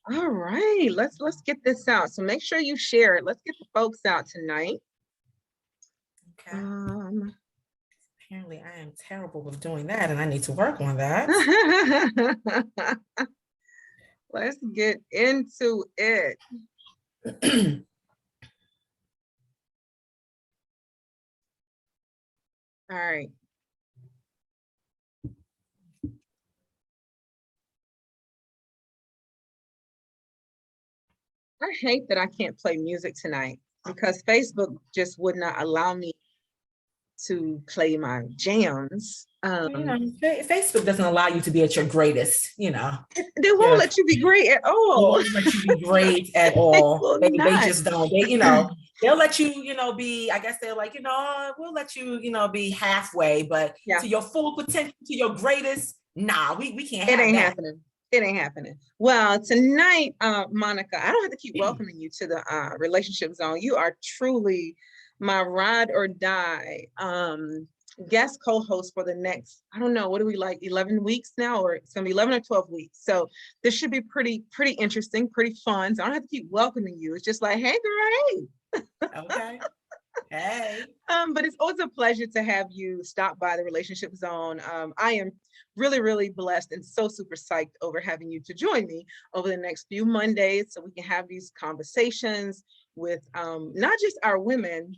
All right, let's get this out. So make sure you share it. Let's get the folks out tonight. Okay. Apparently I am terrible with doing that and I need to work on that. Let's get into it. All right. I hate that I can't play music tonight because Facebook just would not allow me to play my jams. Facebook doesn't allow you to be at your greatest, They won't let you be great at all. They won't let you be great at all. They just don't. They'll let you, be, I guess they're like, we'll let you, be halfway, but to your full potential, to your greatest, nah, we can't have that. It ain't happening. Well, tonight, Monica, I don't have to keep welcoming you to the relationship zone. You are truly my ride or die guest co-host for the next, I don't know, what do we like, 11 weeks now, or it's gonna be 11 or 12 weeks. So this should be pretty interesting, pretty fun. So I don't have to keep welcoming you. It's just like, hey girl, hey. Okay. Hey. But it's always a pleasure to have you stop by the relationship zone. I am really blessed and so super psyched over having you to join me over the next few Mondays so we can have these conversations with not just our women,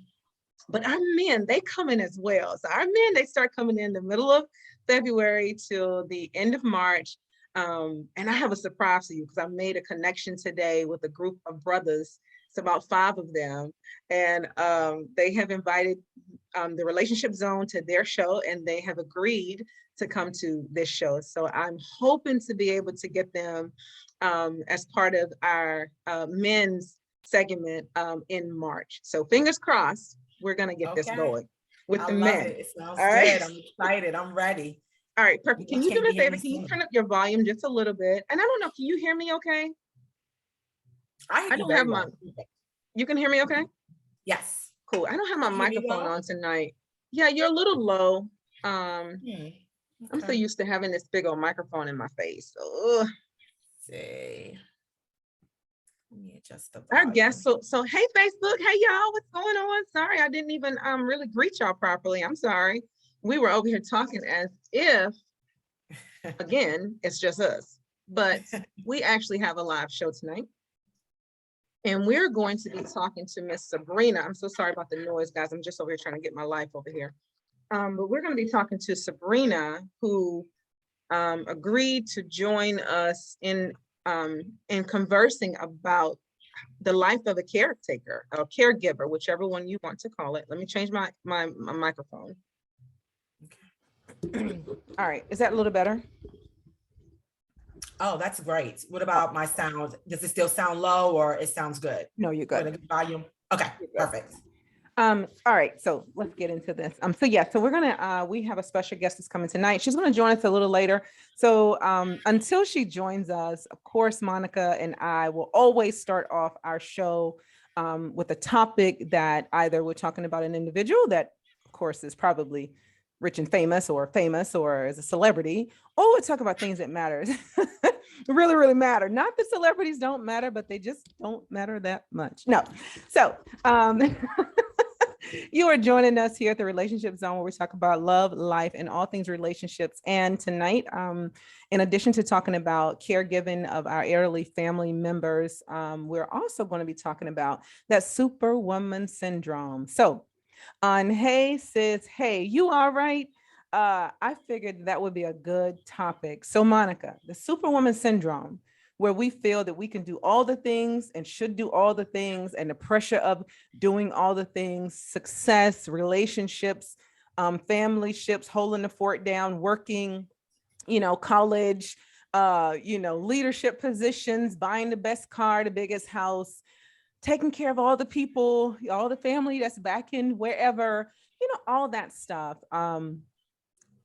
but our men. They come in as well. So our men, they start coming in the middle of February till the end of March. And I have a surprise for you because I made a connection today with a group of brothers. It's about 5 of them, and they have invited the Relationship Zone to their show, and they have agreed to come to this show. So I'm hoping to be able to get them as part of our men's segment in March. So fingers crossed, we're gonna get this going with the men. It sounds good. Right? I'm excited. I'm ready. All right, perfect. Can you do me a favor? Can you turn up your volume just a little bit? And I don't know, can you hear me okay? I don't have my, you can hear me okay? Yes. Cool. I don't have my microphone on tonight. Yeah, you're a little low. I'm so used to having this big old microphone in my face. So, see. Let me adjust the volume. Our guests. So hey Facebook, hey y'all, what's going on? Sorry, I didn't even really greet y'all properly. I'm sorry. We were over here talking as if, again, it's just us. But we actually have a live show tonight. And we're going to be talking to Miss Sabrina. I'm so sorry about the noise, guys. I'm just over here trying to get my life over here. But we're going to be talking to Sabrina, who agreed to join us in conversing about the life of a caretaker, a caregiver, whichever one you want to call it. Let me change my microphone. Okay. All right. Is that a little better? Oh, that's great. What about my sound? Does it still sound low or it sounds good? No, you're good. With the volume. Okay, perfect. All right, so let's get into this. So we're gonna we have a special guest that's coming tonight. She's gonna join us a little later. So until she joins us, of course, Monica and I will always start off our show with a topic that either we're talking about an individual that, of course, is probably rich and famous or is a celebrity, or we'll talk about things that matter. really matter. Not that celebrities don't matter, but they just don't matter that much. No. So you are joining us here at the Relationship Zone, where we talk about love, life, and all things relationships. And tonight, in addition to talking about caregiving of our elderly family members, we're also going to be talking about that Superwoman Syndrome. So on Hey Sis, hey, you all right? I figured that would be a good topic. So Monica, the Superwoman Syndrome, where we feel that we can do all the things and should do all the things, and the pressure of doing all the things, success, relationships, family ships, holding the fort down, working, college, leadership positions, buying the best car, the biggest house, taking care of all the people, all the family that's back in wherever, all that stuff.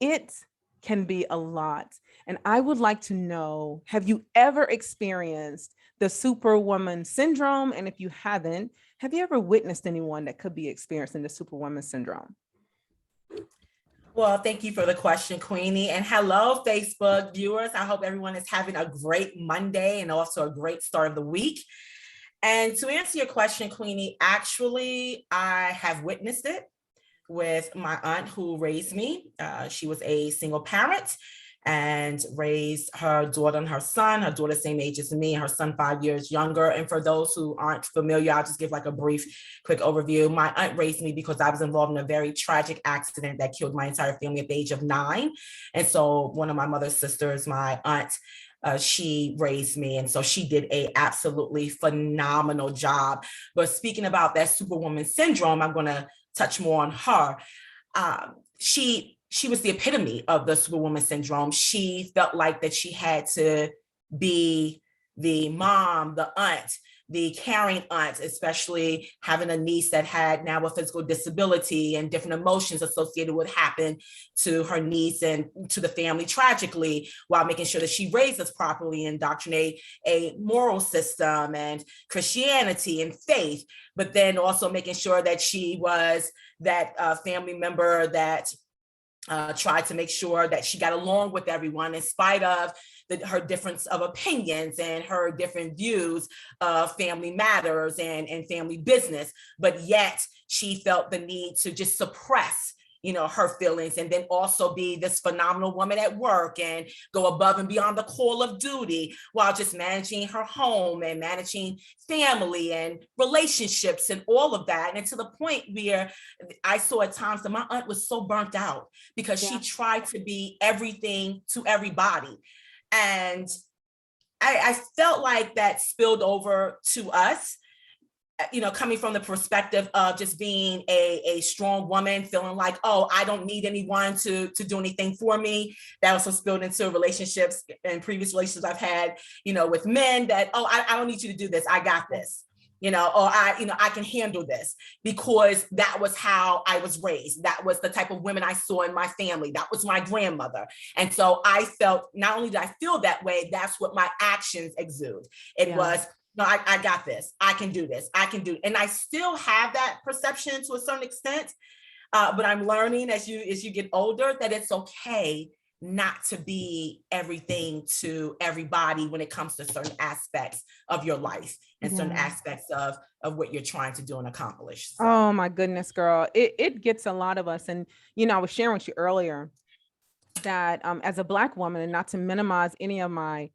It can be a lot. And I would like to know, have you ever experienced the Superwoman Syndrome? And if you haven't, have you ever witnessed anyone that could be experiencing the Superwoman Syndrome? Well, thank you for the question, Queenie. And hello, Facebook viewers. I hope everyone is having a great Monday and also a great start of the week. And to answer your question, Queenie, actually, I have witnessed it with my aunt who raised me. She was a single parent and raised her daughter and her son. Her daughter same age as me, her son 5 years younger. And for those who aren't familiar, I'll just give like a brief, quick overview. My aunt raised me because I was involved in a very tragic accident that killed my entire family at the age of 9. And so one of my mother's sisters, my aunt, she raised me. And so she did a absolutely phenomenal job. But speaking about that Superwoman Syndrome, I'm going to touch more on her. She was the epitome of the Superwoman Syndrome. She felt like that she had to be the mom, the aunt, the caring aunt, especially having a niece that had now a physical disability and different emotions associated with what happened to her niece and to the family tragically, while making sure that she raised us properly, indoctrinate a moral system and Christianity and faith, but then also making sure that she was that family member that tried to make sure that she got along with everyone in spite of her difference of opinions and her different views of family matters and family business. But yet she felt the need to just suppress her feelings, and then also be this phenomenal woman at work and go above and beyond the call of duty while just managing her home and managing family and relationships and all of that. And to the point where I saw at times that my aunt was so burnt out because she tried to be everything to everybody. And I felt like that spilled over to us, coming from the perspective of just being a strong woman, feeling like, oh, I don't need anyone to do anything for me. That also spilled into relationships and previous relationships I've had, with men that, oh, I don't need you to do this. I got this, or I can handle this, because that was how I was raised. That was the type of women I saw in my family. That was my grandmother. And so I felt, not only did I feel that way, that's what my actions exude. It was, no, I got this. I can do this. I can do. And I still have that perception to a certain extent. But I'm learning as you get older that it's okay not to be everything to everybody when it comes to certain aspects of your life and certain aspects of what you're trying to do and accomplish. So. Oh my goodness, girl. It gets a lot of us. And, I was sharing with you earlier that as a Black woman, and not to minimize any of my,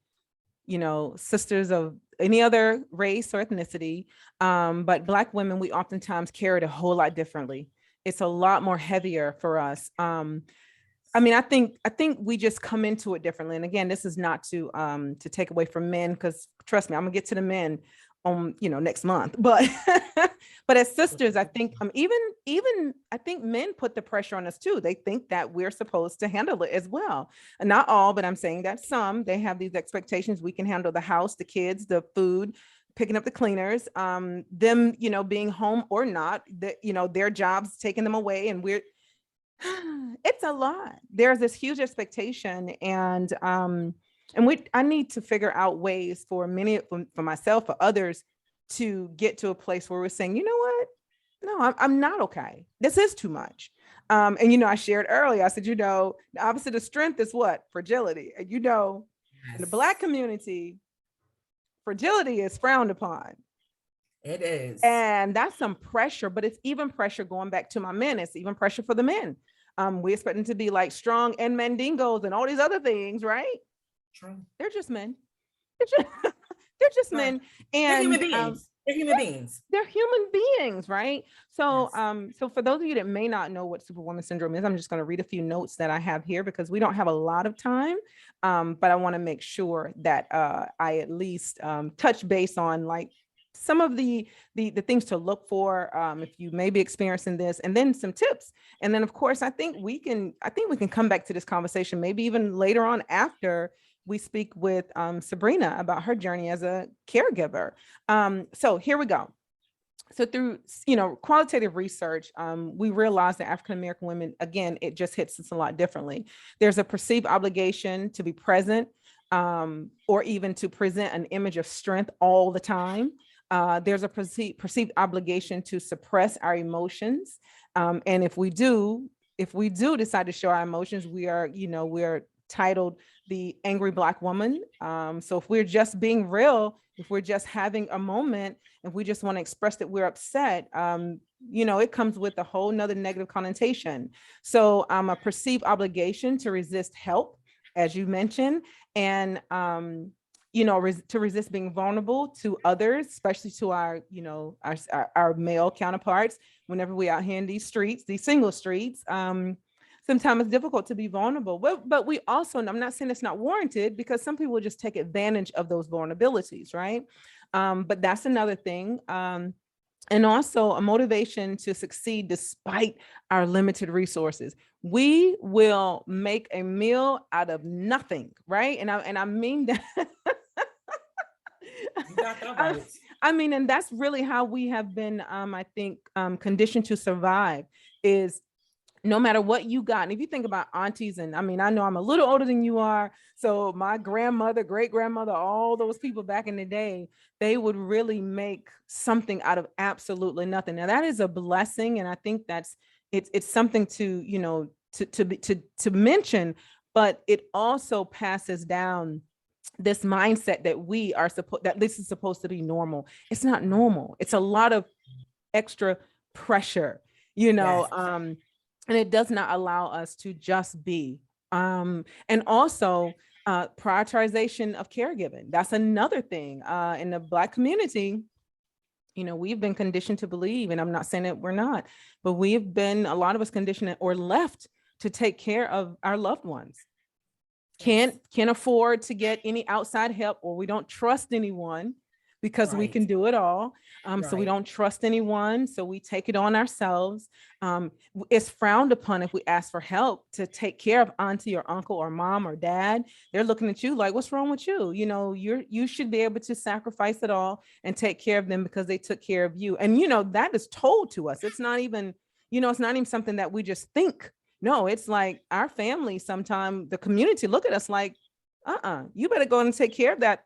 sisters of any other race or ethnicity, but Black women, we oftentimes carry it a whole lot differently. It's a lot more heavier for us. I think we just come into it differently. And again, this is not to take away from men, because trust me, I'm gonna get to the men on next month. But but as sisters, I think even I think men put the pressure on us too. They think that we're supposed to handle it as well. And not all, but I'm saying that some, they have these expectations. We can handle the house, the kids, the food, picking up the cleaners, them, being home or not, their jobs taking them away, and it's a lot. There's this huge expectation, and I need to figure out ways for for myself, for others, to get to a place where we're saying, you know what? No, I'm not okay. This is too much. And I shared earlier, I said, the opposite of strength is what? Fragility. And in the Black community, fragility is frowned upon. It is. And that's some pressure, but it's even pressure going back to my men. It's even pressure for the men. We expect them to be like strong and mandingos and all these other things, right? True. They're just men. They're just men. And they're human beings. They're human beings. They're human beings, right? So, so for those of you that may not know what Superwoman Syndrome is, I'm just going to read a few notes that I have here because we don't have a lot of time. But I want to make sure that I at least touch base on like some of the things to look for if you may be experiencing this, and then some tips. And then of course, I think we can come back to this conversation, maybe even later on after we speak with Sabrina about her journey as a caregiver. So here we go. So through, qualitative research, we realized that African-American women, again, it just hits us a lot differently. There's a perceived obligation to be present or even to present an image of strength all the time. There's a perceived obligation to suppress our emotions. And if we do, if we do decide to show our emotions, we are, we're titled the angry Black woman. So if we're just being real, if we're just having a moment, if we just want to express that we're upset, it comes with a whole nother negative connotation. So a perceived obligation to resist help, as you mentioned, and to resist being vulnerable to others, especially to our male counterparts. Whenever we out here in these streets, these single streets, sometimes it's difficult to be vulnerable. But we also, I'm not saying it's not warranted, because some people just take advantage of those vulnerabilities, right? But that's another thing. And also a motivation to succeed despite our limited resources. We will make a meal out of nothing, right? And I mean that. You got that right. I mean, and that's really how we have been, I think, conditioned to survive, is no matter what you got. And if you think about aunties, and I mean, I know I'm a little older than you are. So my grandmother, great grandmother, all those people back in the day, they would really make something out of absolutely nothing. Now that is a blessing. And I think it's something to, to mention, but it also passes down this mindset that this is supposed to be normal. It's not normal. It's a lot of extra pressure, Yes. And it does not allow us to just be. And also prioritization of caregiving. That's another thing in the Black community. We've been conditioned to believe, and I'm not saying that we're not, but we've been, a lot of us conditioned or left to take care of our loved ones. Can't afford to get any outside help, or we don't trust anyone because we can do it all. So we don't trust anyone. So we take it on ourselves. It's frowned upon if we ask for help to take care of auntie or uncle or mom or dad. They're looking at you like, what's wrong with you? You should be able to sacrifice it all and take care of them because they took care of you. And, that is told to us. It's not even, it's not even something that we just think. No, it's like our family, sometimes the community look at us like, you better go and take care of that.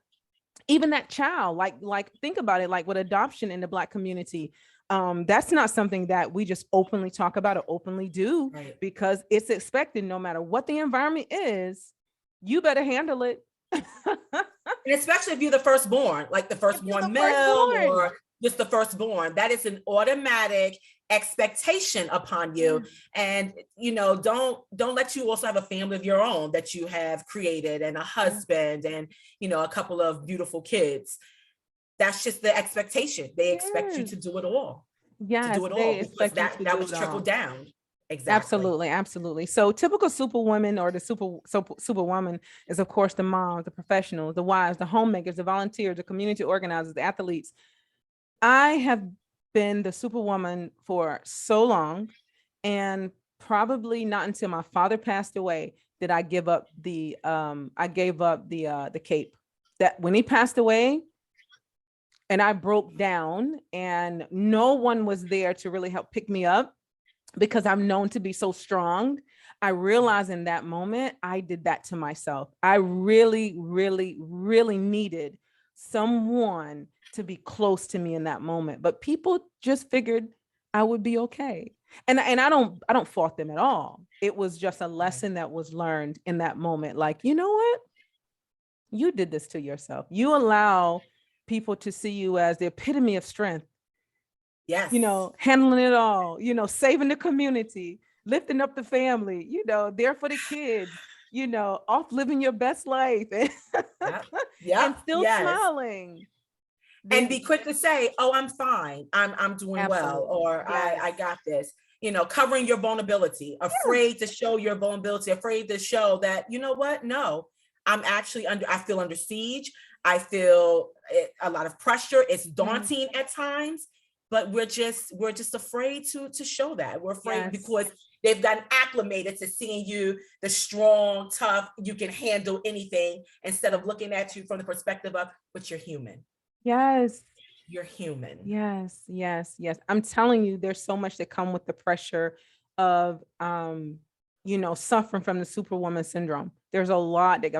Even that child, like think about it, like with adoption in the Black community, that's not something that we just openly talk about or openly do, because it's expected no matter what the environment is, you better handle it. And especially if you're the firstborn, like the firstborn male or just the firstborn, that is an automatic expectation upon you. And don't let you also have a family of your own that you have created, and a husband, and a couple of beautiful kids. That's just the expectation. They expect you to do it all. Yes, to do it all, because that was trickled down. Exactly. Absolutely. So typical superwoman, or the superwoman, is of course the moms, the professionals, the wives, the homemakers, the volunteers, the community organizers, the athletes. I have been the superwoman for so long, and probably not until my father passed away did I give up the cape. That when he passed away and I broke down and no one was there to really help pick me up, because I'm known to be so strong, I realized in that moment I did that to myself. I really, really, really needed someone to be close to me in that moment, but people just figured I would be okay. And I don't fault them at all. It was just a lesson that was learned in that moment. Like, you know what? You did this to yourself. You allow people to see you as the epitome of strength. Yes. Handling it all, saving the community, lifting up the family, there for the kids, off living your best life and still smiling. And be quick to say, oh, I'm fine. I'm doing well, or I got this. Covering your vulnerability, afraid to show your vulnerability, afraid to show that, you know what? No, I'm actually I feel under siege. I feel a lot of pressure. It's daunting at times, but we're just afraid to show that. We're afraid because they've gotten acclimated to seeing you, the strong, tough, you can handle anything, instead of looking at you from the perspective of, but you're human. Yes. You're human. Yes. I'm telling you, there's so much that come with the pressure of, suffering from the Superwoman Syndrome. There's a lot that,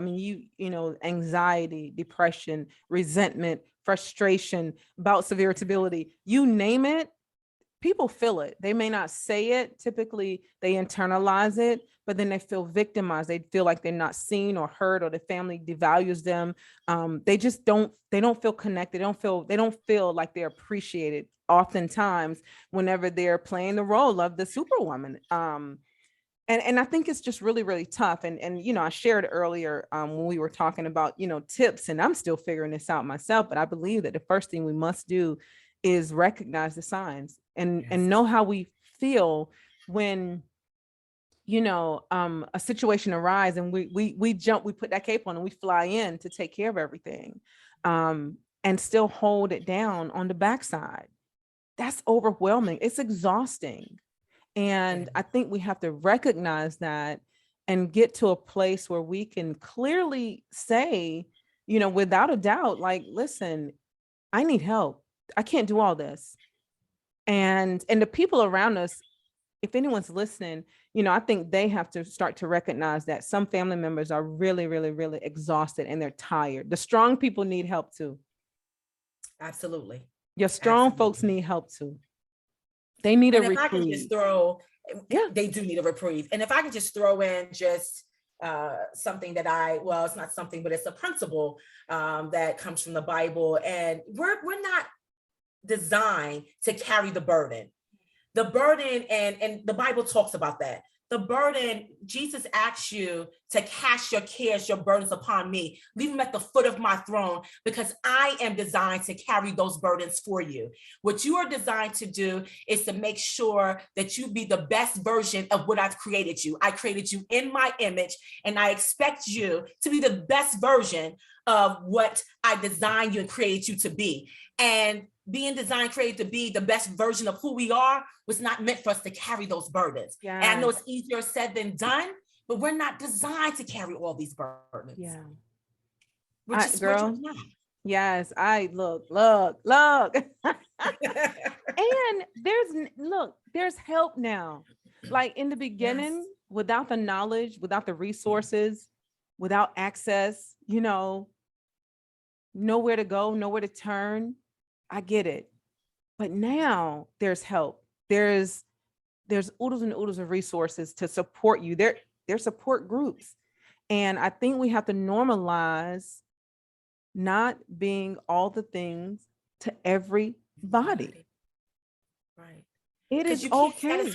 anxiety, depression, resentment, frustration, bouts of irritability, you name it. people feel it. They may not say it. Typically, they internalize it, but then they feel victimized. They feel like they're not seen or heard, or the family devalues them. They just don't. They don't feel connected. They don't feel like they're appreciated. Oftentimes, whenever they're playing the role of the superwoman. And I think it's just really, really tough. And you know, I shared earlier when we were talking about, you know, tips, and I'm still figuring this out myself, but I believe that the first thing we must do is recognize the signs and know how we feel when, you know, a situation arises and we jump, we put that cape on and we fly in to take care of everything, and still hold it down on the backside. That's overwhelming. It's exhausting. And I think we have to recognize that and get to a place where we can clearly say, you know, without a doubt, like, listen, I need help. I can't do all this. And the people around us, if anyone's listening, you know, I think they have to start to recognize that some family members are really, really, really exhausted and they're tired. The strong people need help too. Absolutely. Your strong folks need help too. They need a reprieve. If I can just throw, they do need a reprieve. And if I can just throw in just something that it's not something, but it's a principle that comes from the Bible. And we're not designed to carry the burden. The burden, and the Bible talks about that. The burden, Jesus asks you to cast your cares, your burdens upon me. Leave them at the foot of my throne, because I am designed to carry those burdens for you. What you are designed to do is to make sure that you be the best version of what I've created you. I created you in my image, and I expect you to be the best version of what I designed you and created you to be. And being designed, created to be the best version of who we are was not meant for us to carry those burdens. Yeah. And I know it's easier said than done, but we're not designed to carry all these burdens. Yeah. We're just not. Yes, look. And there's help now. Like in the beginning, without the knowledge, without the resources, without access, you know, nowhere to go, nowhere to turn. I get it. But now there's help. There's oodles and oodles of resources to support you. There's support groups. And I think we have to normalize not being all the things to everybody. Right. It is okay.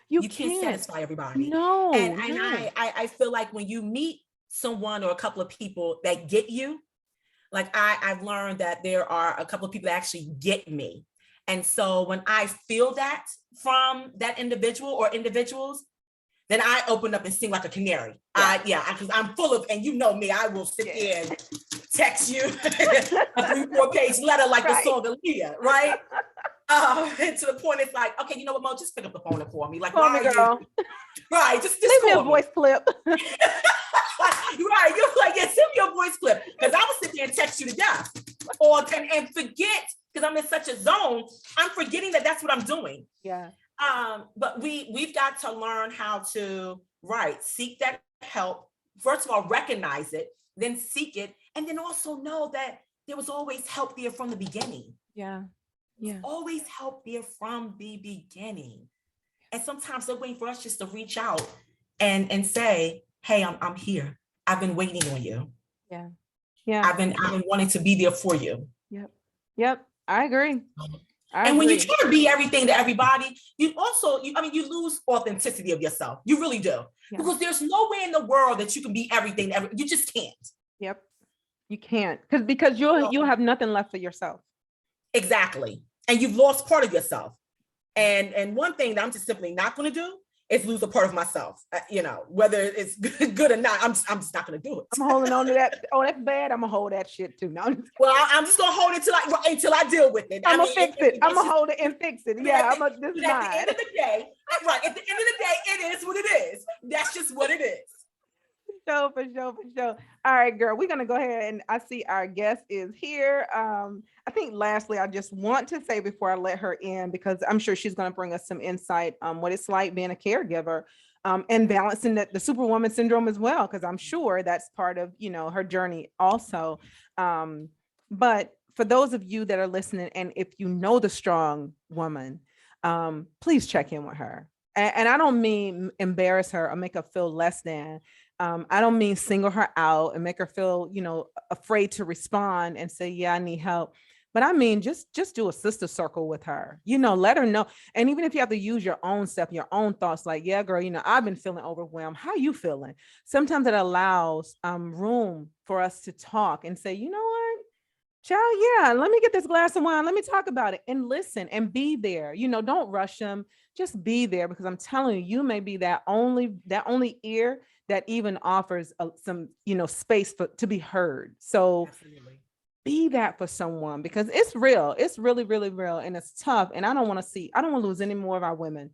You can't satisfy everybody. No. And I feel like when you meet someone or a couple of people that get you, like I've learned that there are a couple of people that actually get me. And so when I feel that from that individual or individuals, then I open up and sing like a canary. Because I'm full of, and you know me, I will sit there and text you a 3-4 page letter like the song of Leah, right? And to the point, it's like, okay, you know what, Mo, just pick up the phone and call me. Like, call me, girl. Right, just leave me a voice clip. Right, you're like, send me your voice clip, because I will sit there and text you to death, and forget, because I'm in such a zone, I'm forgetting that that's what I'm doing. Yeah. But we've got to learn how to seek that help. First of all, recognize it, then seek it, and then also know that there was always help there from the beginning. Yeah. Always help there from the beginning. And sometimes they're waiting for us just to reach out and say, hey, I'm here. I've been waiting on you. Yeah. I've been wanting to be there for you. Yep. I agree. When you try to be everything to everybody, you lose authenticity of yourself. You really do. Yeah. Because there's no way in the world that you can be everything to everybody. You just can't. Yep. You can't. Because you'll have nothing left for yourself. Exactly. And you've lost part of yourself. And one thing that I'm just simply not going to do is lose a part of myself. Whether it's good or not, I'm just not going to do it. I'm holding on to that. Oh, that's bad. I'm going to hold that shit too. No, I'm just going to hold it until I deal with it. I'm going to fix it. I'm going to hold it and fix it. Yeah, at the end of the day, it is what it is. That's just what it is. For sure. All right, girl, we're going to go ahead, and I see our guest is here. I think lastly, I just want to say before I let her in, because I'm sure she's going to bring us some insight on what it's like being a caregiver, and balancing the Superwoman Syndrome as well, because I'm sure that's part of, her journey also. But for those of you that are listening, and if you know the strong woman, please check in with her. And I don't mean embarrass her or make her feel less than. I don't mean single her out and make her feel, afraid to respond and say, yeah, I need help. But I mean, just do a sister circle with her, let her know. And even if you have to use your own stuff, your own thoughts, like, yeah, girl, I've been feeling overwhelmed. How you feeling? Sometimes it allows room for us to talk and say, you know what? Child, yeah, let me get this glass of wine. Let me talk about it and listen and be there. Don't rush them. Just be there, because I'm telling you, you may be that only ear that even offers some, space to be heard. So absolutely, be that for someone, because it's real. It's really, really real, and it's tough. And I don't want to lose any more of our women.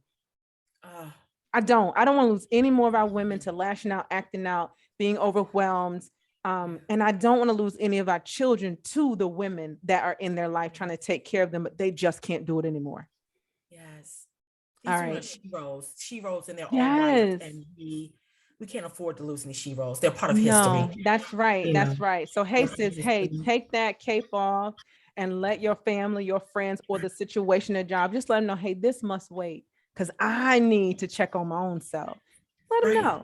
I don't want to lose any more of our women to lashing out, acting out, being overwhelmed. And I don't want to lose any of our children to the women that are in their life trying to take care of them, but they just can't do it anymore. Yes. These all right. She-roles in their own right. And we can't afford to lose any she-roles. They're part of history. That's right. That's right. So, hey, sis, take that cape off and let your family, your friends, or the situation, a job, just let them know, hey, this must wait, because I need to check on my own self. Let them know.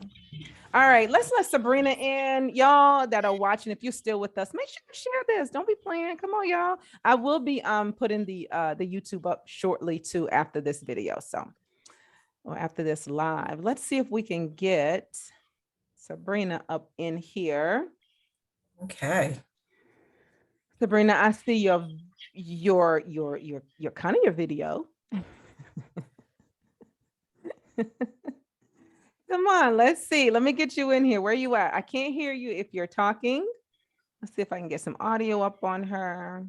All right, let's let Sabrina in. Y'all that are watching, if you're still with us, make sure you share this. Don't be playing. Come on, y'all. I will be putting the YouTube up shortly too after this video. So, or after this live. Let's see if we can get Sabrina up in here. Okay. Sabrina, I see your kind of your video. Come on, let's see. Let me get you in here. Where you at? I can't hear you if you're talking. Let's see if I can get some audio up on her.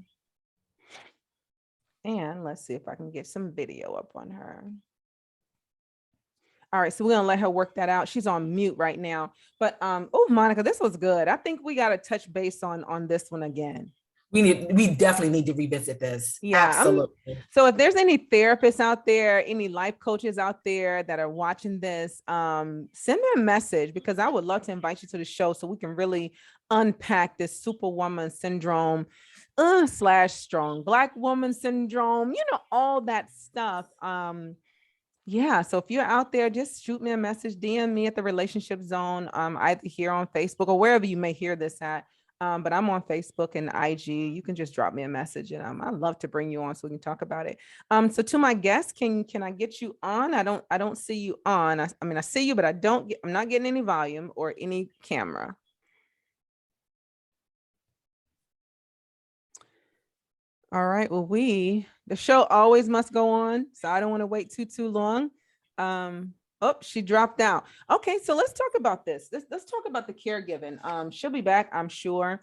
And let's see if I can get some video up on her. All right, so we're gonna let her work that out. She's on mute right now. But oh, Monica, this was good. I think we got to touch base on this one again. We definitely need to revisit this. Yeah, absolutely. So if there's any therapists out there, any life coaches out there that are watching this, send me a message, because I would love to invite you to the show so we can really unpack this Superwoman Syndrome / strong Black woman syndrome, all that stuff. Yeah, so if you're out there, just shoot me a message, DM me at the Relationship Zone, either here on Facebook or wherever you may hear this at. But I'm on Facebook and IG. You can just drop me a message, and I'd love to bring you on so we can talk about it. So to my guests, can I get you on? I don't see you on. I mean, I see you, but I'm not getting any volume or any camera. All right. Well, the show always must go on, so I don't want to wait too long. Oh, she dropped out. Okay, so let's talk about this. Let's talk about the caregiving. She'll be back, I'm sure.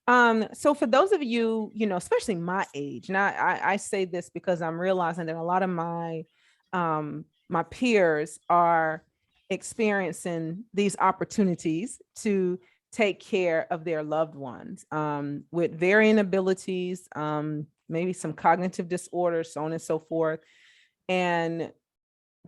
So for those of you, especially my age, now I say this because I'm realizing that a lot of my my peers are experiencing these opportunities to take care of their loved ones with varying abilities, maybe some cognitive disorders, so on and so forth. And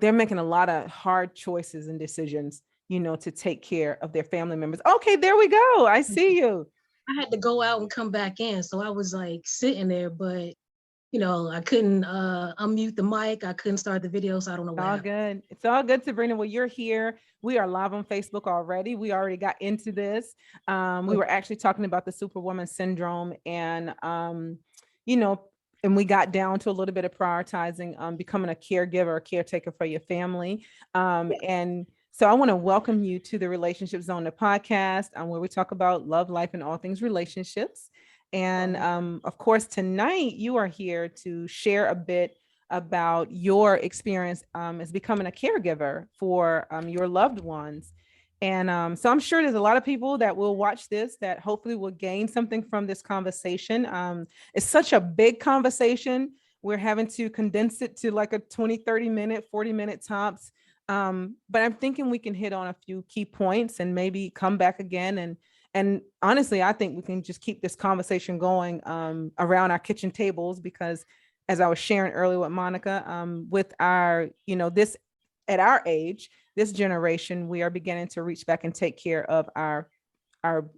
they're making a lot of hard choices and decisions, to take care of their family members. Okay, there we go. I see you. I had to go out and come back in. So I was like sitting there, but I couldn't unmute the mic. I couldn't start the video. So I don't know what happened. Good. It's all good, Sabrina. Well, you're here. We are live on Facebook already. We already got into this. We were actually talking about the Superwoman Syndrome, and and we got down to a little bit of prioritizing becoming a caregiver or caretaker for your family. And so I want to welcome you to the Relationship Zone, the podcast, where we talk about love, life, and all things relationships. And of course, tonight you are here to share a bit about your experience as becoming a caregiver for your loved ones. And so I'm sure there's a lot of people that will watch this that hopefully will gain something from this conversation. It's such a big conversation. We're having to condense it to like a 20, 30 minute, 40-minute tops. But I'm thinking we can hit on a few key points and maybe come back again. And honestly, I think we can just keep this conversation going around our kitchen tables, because as I was sharing earlier with Monica, with our, this at our age, this generation, we are beginning to reach back and take care of our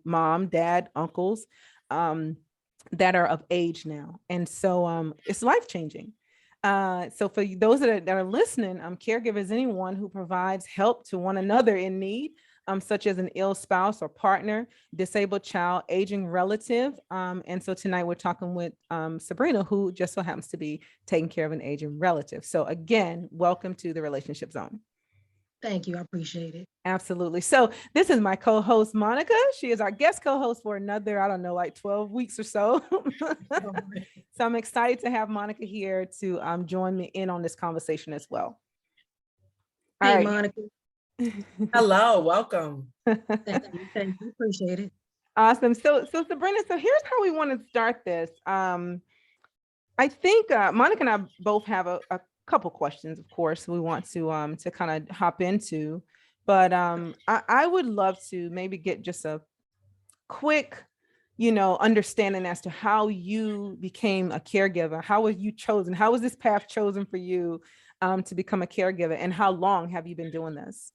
mom, dad, uncles that are of age now. And so it's life-changing. So for those that are listening, caregiver is anyone who provides help to one another in need, such as an ill spouse or partner, disabled child, aging relative. And so tonight we're talking with Sabrina, who just so happens to be taking care of an aging relative. So again, welcome to the Relationship Zone. Thank you. I appreciate it. Absolutely. So this is my co-host, Monica. She is our guest co-host for another, I don't know, like 12 weeks or so. So I'm excited to have Monica here to join me in on this conversation as well. Hey, all right. Monica. Hello, welcome. Thank you. Appreciate it. Awesome. So Sabrina, so here's how we want to start this. I think Monica and I both have a couple questions, of course, we want to kind of hop into, but I would love to maybe get just a quick, understanding as to how you became a caregiver. How was you chosen? How was this path chosen for you to become a caregiver, and how long have you been doing this?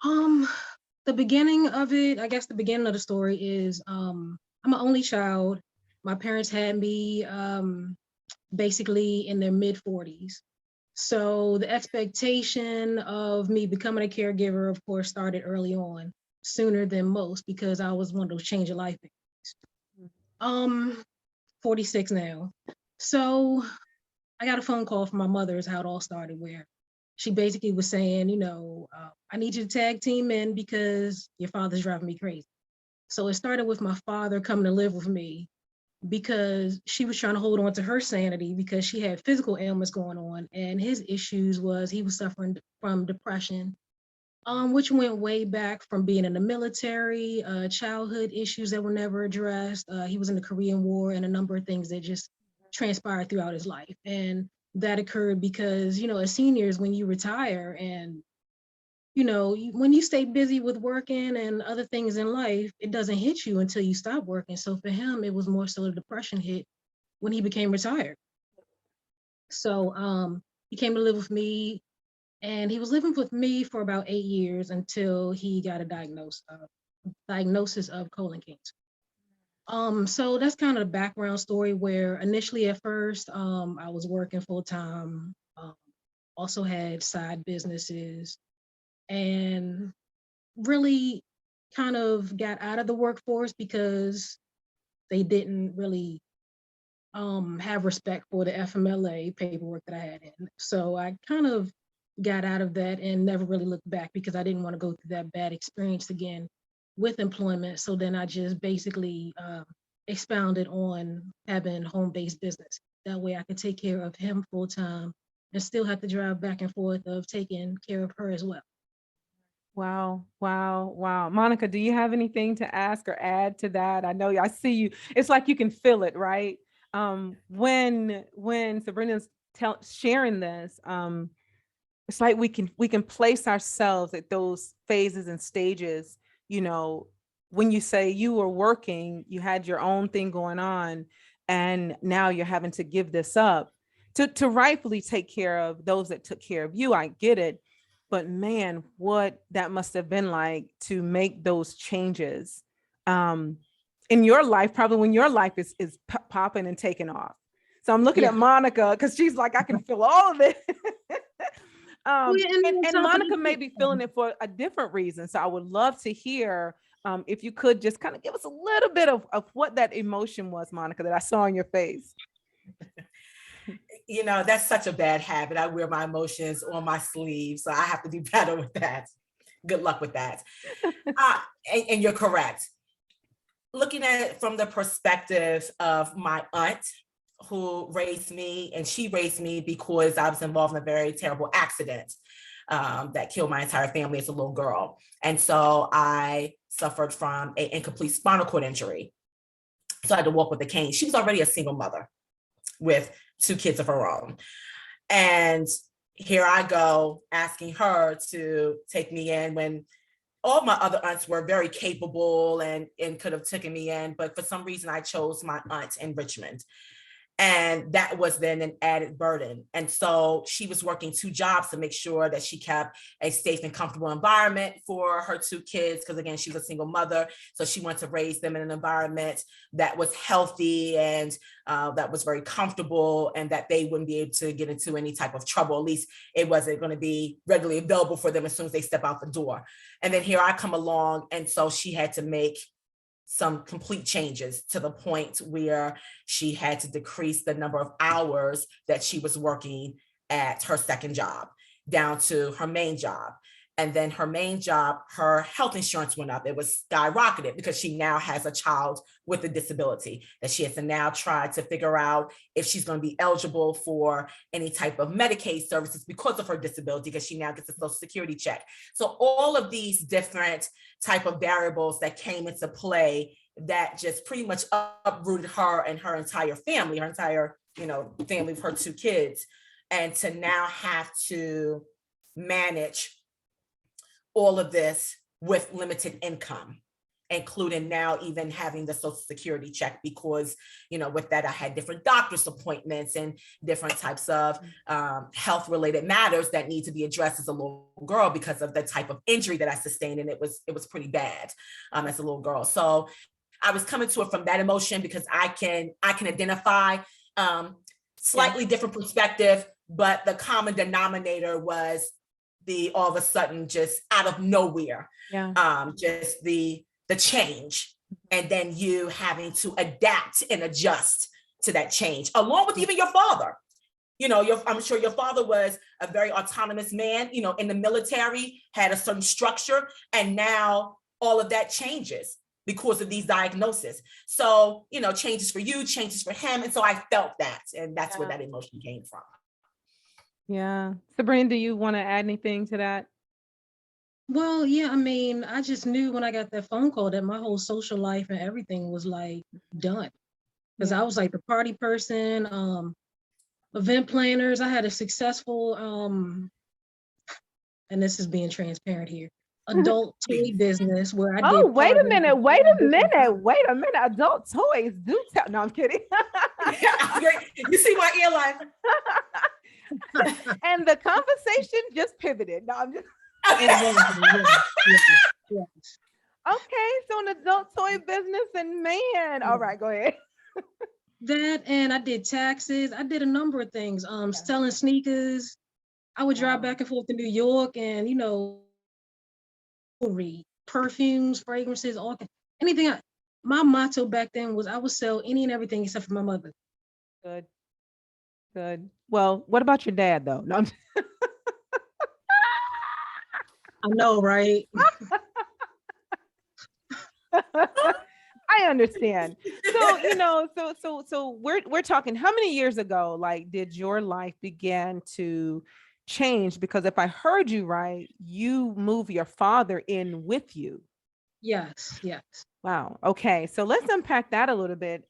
The beginning of it, I guess the beginning of the story is I'm an only child. My parents had me basically in their mid-40s. So the expectation of me becoming a caregiver, of course, started early on, sooner than most, because I was one of those change of life babies. 46 now. So I got a phone call from my mother, is how it all started, where she basically was saying, I need you to tag team in because your father's driving me crazy. So it started with my father coming to live with me, because she was trying to hold on to her sanity because she had physical ailments going on, and his issues was he was suffering from depression, which went way back from being in the military, childhood issues that were never addressed. He was in the Korean War, and a number of things that just transpired throughout his life. And that occurred because, as seniors, when you retire and when you stay busy with working and other things in life, it doesn't hit you until you stop working. So for him, it was more so a depression hit when he became retired. So he came to live with me, and he was living with me for about 8 years until he got a diagnosis of colon cancer. So that's kind of the background story, where initially at first, I was working full time, also had side businesses, and really kind of got out of the workforce because they didn't really have respect for the FMLA paperwork that I had in. So I kind of got out of that and never really looked back, because I didn't want to go through that bad experience again with employment. So then I just basically expounded on having home-based business. That way I could take care of him full time and still have to drive back and forth of taking care of her as well. Wow. Monica, do you have anything to ask or add to that? I know I see you. It's like you can feel it, right? When Sabrina's sharing this, it's like we can place ourselves at those phases and stages. When you say you were working, you had your own thing going on, and now you're having to give this up to rightfully take care of those that took care of you. I get it. But man, what that must have been like to make those changes in your life, probably when your life is popping and taking off. So I'm looking at Monica, because she's like, I can feel all of it. And Monica may be feeling it for a different reason. So I would love to hear if you could just kind of give us a little bit of what that emotion was, Monica, that I saw on your face. That's such a bad habit. I wear my emotions on my sleeve, so I have to do better with that. Good luck with that. And you're correct. Looking at it from the perspective of my aunt, who raised me, and she raised me because I was involved in a very terrible accident that killed my entire family as a little girl. And so I suffered from an incomplete spinal cord injury. So I had to walk with a cane. She was already a single mother with 2 kids of her own. And here I go asking her to take me in when all my other aunts were very capable and could have taken me in. But for some reason, I chose my aunt in Richmond. And that was then an added burden. And so she was working 2 jobs to make sure that she kept a safe and comfortable environment for her 2 kids. Because again, she was a single mother. So she wanted to raise them in an environment that was healthy and that was very comfortable, and that they wouldn't be able to get into any type of trouble. At least it wasn't going to be readily available for them as soon as they step out the door. And then here I come along. And so she had to make some complete changes to the point where she had to decrease the number of hours that she was working at her second job down to her main job. And then her main job, her health insurance went up. It was skyrocketed because she now has a child with a disability that she has to now try to figure out if she's going to be eligible for any type of Medicaid services because of her disability, because she now gets a Social Security check. So all of these different type of variables that came into play that just pretty much uprooted her and her entire family, family of her 2 kids. And to now have to manage all of this with limited income, including now even having the Social Security check, because, with that, I had different doctor's appointments and different types of health related matters that need to be addressed as a little girl because of the type of injury that I sustained. And it was pretty bad as a little girl. So I was coming to it from that emotion because I can identify slightly different perspective, but the common denominator was all of a sudden, just out of nowhere, just the change, and then you having to adapt and adjust to that change, along with even your father. I'm sure your father was a very autonomous man, in the military, had a certain structure, and now all of that changes because of these diagnoses. So, changes for you, changes for him. And so I felt that, and that's where that emotion came from. Yeah. Sabrina, do you want to add anything to that? Well, yeah, I just knew when I got that phone call that my whole social life and everything was like done. Because I was like the party person, event planners. I had a successful, and this is being transparent here, adult toy business where I did. Oh, wait a minute. Adult toys do tell. No, I'm kidding. You see my earline. And the conversation just pivoted. No, I'm just. Yes. Okay, so an adult toy business, and man, all right, go ahead. That, and I did taxes. I did a number of things. Selling sneakers. I would drive back and forth to New York, and perfumes, fragrances, anything. My motto back then was I would sell any and everything except for my mother. Good. Well, what about your dad though? No, I know, right? I understand. So, so we're talking. How many years ago, like, did your life begin to change? Because if I heard you right, you move your father in with you. Yes. Wow. Okay. So let's unpack that a little bit.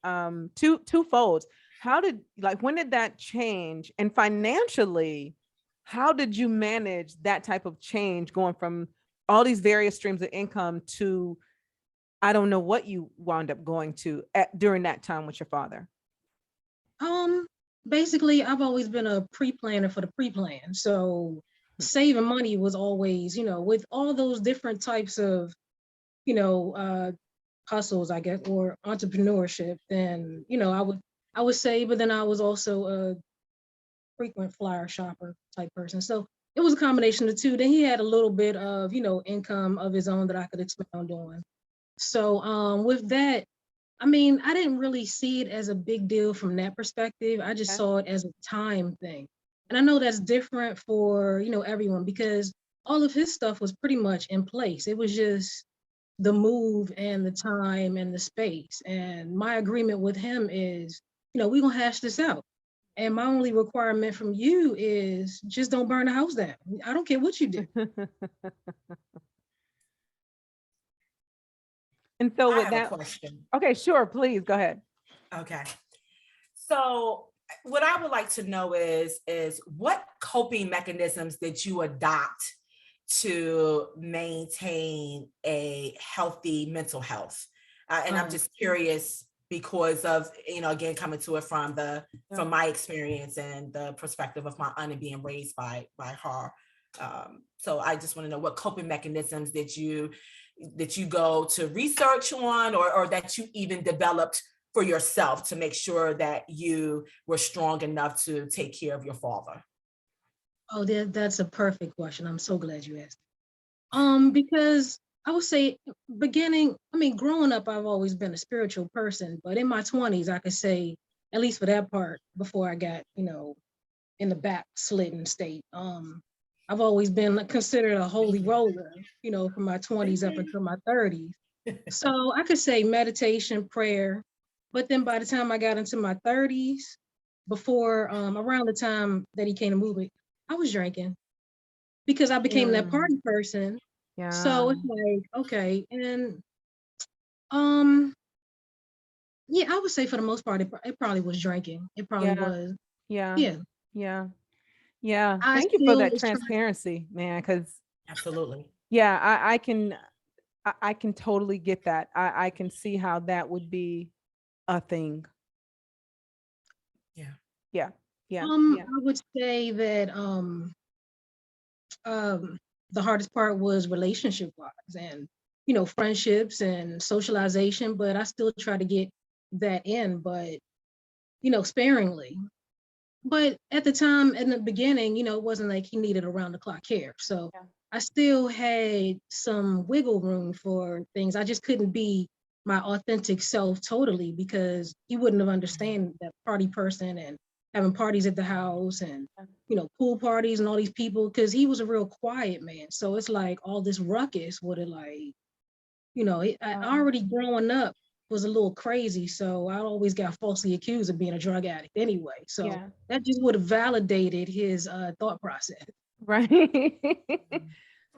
Twofold. When did that change? And financially, how did you manage that type of change, going from all these various streams of income to, I don't know what you wound up going to during that time with your father? Basically, I've always been a pre-planner for the pre-plan. So saving money was always, with all those different types of, hustles, I guess, or entrepreneurship, then, I would save, but then I was also a frequent flyer shopper type person. So it was a combination of the two. Then he had a little bit of, income of his own that I could expound on. So with that, I didn't really see it as a big deal from that perspective. I just saw it as a time thing. And I know that's different for, everyone, because all of his stuff was pretty much in place. It was just the move and the time and the space. And my agreement with him is, we're gonna hash this out. And my only requirement from you is just don't burn the house down. I don't care what you do. And so with I have a question. Okay, sure, please go ahead. Okay. So what I would like to know is what coping mechanisms did you adopt to maintain a healthy mental health? And I'm just curious, because of, again, coming to it from from my experience and the perspective of my aunt and being raised by her. So I just want to know, what coping mechanisms did you go to research on, or that you even developed for yourself to make sure that you were strong enough to take care of your father? Oh, that's a perfect question. I'm so glad you asked. Because I would say growing up, I've always been a spiritual person, but in my 20s, I could say, at least for that part, before I got, in the backslidden state, I've always been considered a holy roller, from my 20s up until my 30s. So I could say meditation, prayer, but then by the time I got into my 30s, before, around the time that he came to move it, I was drinking because I became that party person. Yeah. So it's like, okay. And yeah, I would say for the most part, it probably was drinking. It probably was. Yeah. Yeah. Yeah. Yeah. I Thank you for that was transparency, man. Because absolutely. Yeah, I can totally get that. I can see how that would be a thing. Yeah. Yeah. Yeah. I would say that the hardest part was relationship wise and friendships and socialization, but I still try to get that in, but sparingly. But at the time, in the beginning, it wasn't like he needed around the clock care. So I still had some wiggle room for things. I just couldn't be my authentic self totally, because he wouldn't have understand that party person and having parties at the house and pool parties and all these people, because he was a real quiet man. So it's like all this ruckus would have I already growing up was a little crazy, so I always got falsely accused of being a drug addict anyway. So that just would have validated his thought process. Right.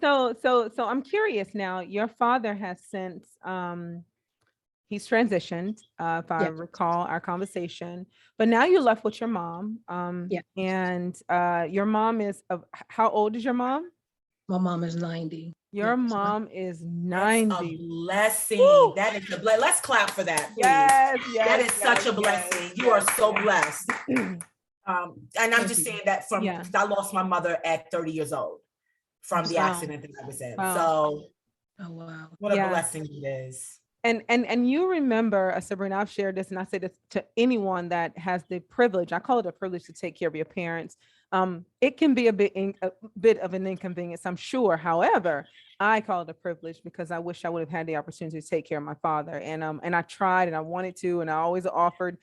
So I'm curious now. Your father has since he's transitioned, if I recall our conversation, but now you're left with your mom. And your mom is how old is your mom? My mom is 90. Your mom is 90. That's a blessing. Woo! That is a blessing. Let's clap for that, please. That is such a blessing. You are so blessed. And I'm just saying that because I lost my mother at 30 years old from the accident that I was in. So, oh wow, what a blessing it is. And you remember, Sabrina, I've shared this, and I say this to anyone that has the privilege. I call it a privilege to take care of your parents. It can be a bit of an inconvenience, I'm sure. However, I call it a privilege because I wish I would have had the opportunity to take care of my father. And I tried, and I wanted to, and I always offered,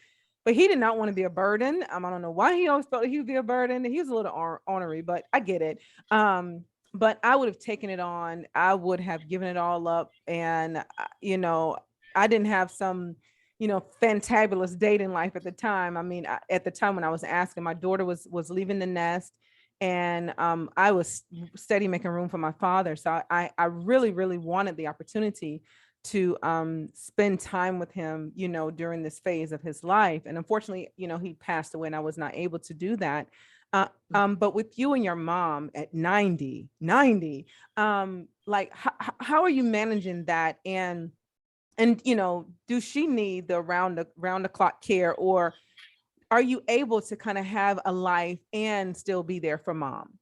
but he did not want to be a burden. I don't know why he always felt like he would be a burden. He was a little ornery, but I get it. But I would have taken it on. I would have given it all up. And, I didn't have some, fantabulous dating life at the time. I mean, at the time when I was asking, my daughter was leaving the nest, and I was steady making room for my father. So I really, really wanted the opportunity to spend time with him, during this phase of his life. And unfortunately, he passed away, and I was not able to do that. But with you and your mom at 90, like how are you managing that? And do she need the round the clock care, or are you able to kind of have a life and still be there for mom?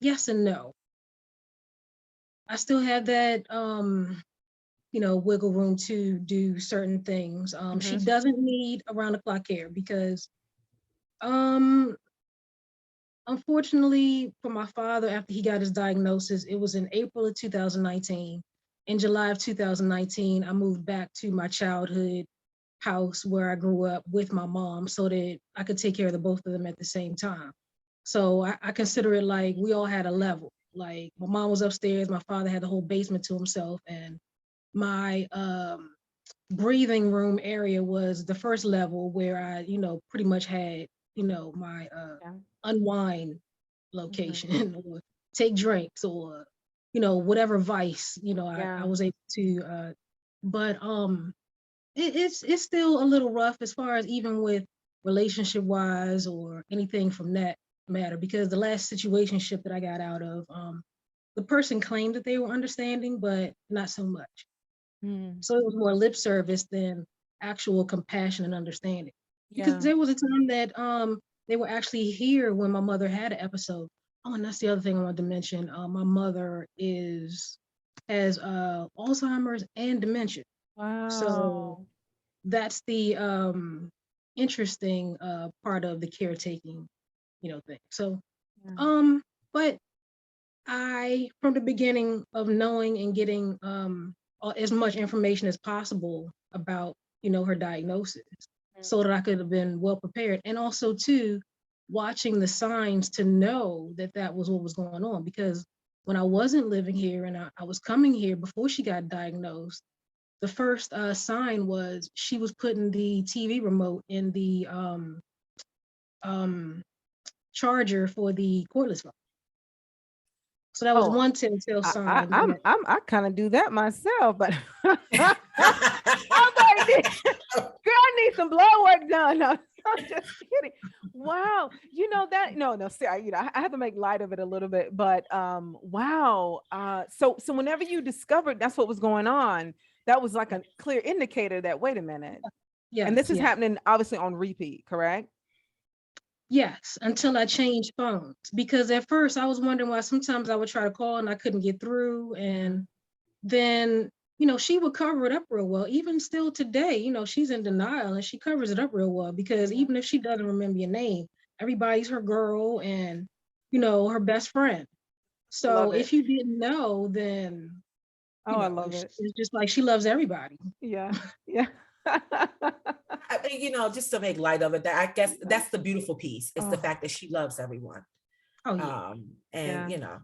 Yes and no. I still have that wiggle room to do certain things. She doesn't need around the clock care because unfortunately for my father, after he got his diagnosis, it was in April of 2019. In July of 2019, I moved back to my childhood house where I grew up with my mom so that I could take care of the both of them at the same time. So I consider it like we all had a level. Like my mom was upstairs, my father had the whole basement to himself, and my breathing room area was the first level where I, pretty much had, my unwind location or take drinks or, whatever vice, I was able to, but it's still a little rough as far as even with relationship wise or anything from that matter, because the last situationship that I got out of, the person claimed that they were understanding, but not so much. So it was more lip service than actual compassion and understanding. Because Yeah. there was a time that they were actually here when my mother had an episode. Oh, and that's the other thing I wanted to mention. My mother has Alzheimer's and dementia. So Wow. that's the interesting part of the caretaking, thing. So Yeah. but I, from the beginning of knowing and getting as much information as possible about, her diagnosis, so that I could have been well prepared, and also too, watching the signs to know that that was what was going on. Because when I wasn't living here and I was coming here before she got diagnosed, the first sign was she was putting the TV remote in the um, charger for the cordless phone. So that was Oh, one telltale I sign I'm that, I'm I kind of do that myself, but I'm like, girl, I need some blood work done. No, I'm just kidding. Wow, that no, see, I have to make light of it a little bit, but wow. So whenever you discovered that's what was going on, that was like a clear indicator that wait a minute, and yes, this is yes, happening obviously on repeat, correct? yes, until I changed phones. Because at first I was wondering why sometimes I would try to call and I couldn't get through. And then, she would cover it up real well. Even still today, she's in denial and she covers it up real well, because even if she doesn't remember your name, everybody's her girl and, her best friend. So Love it. if you didn't know, then, Oh, I love it's, it. it's just like she loves everybody. Yeah, yeah. Just to make light of it, that I guess that's the beautiful piece. It's the Oh, fact that she loves everyone. Oh yeah. And yeah.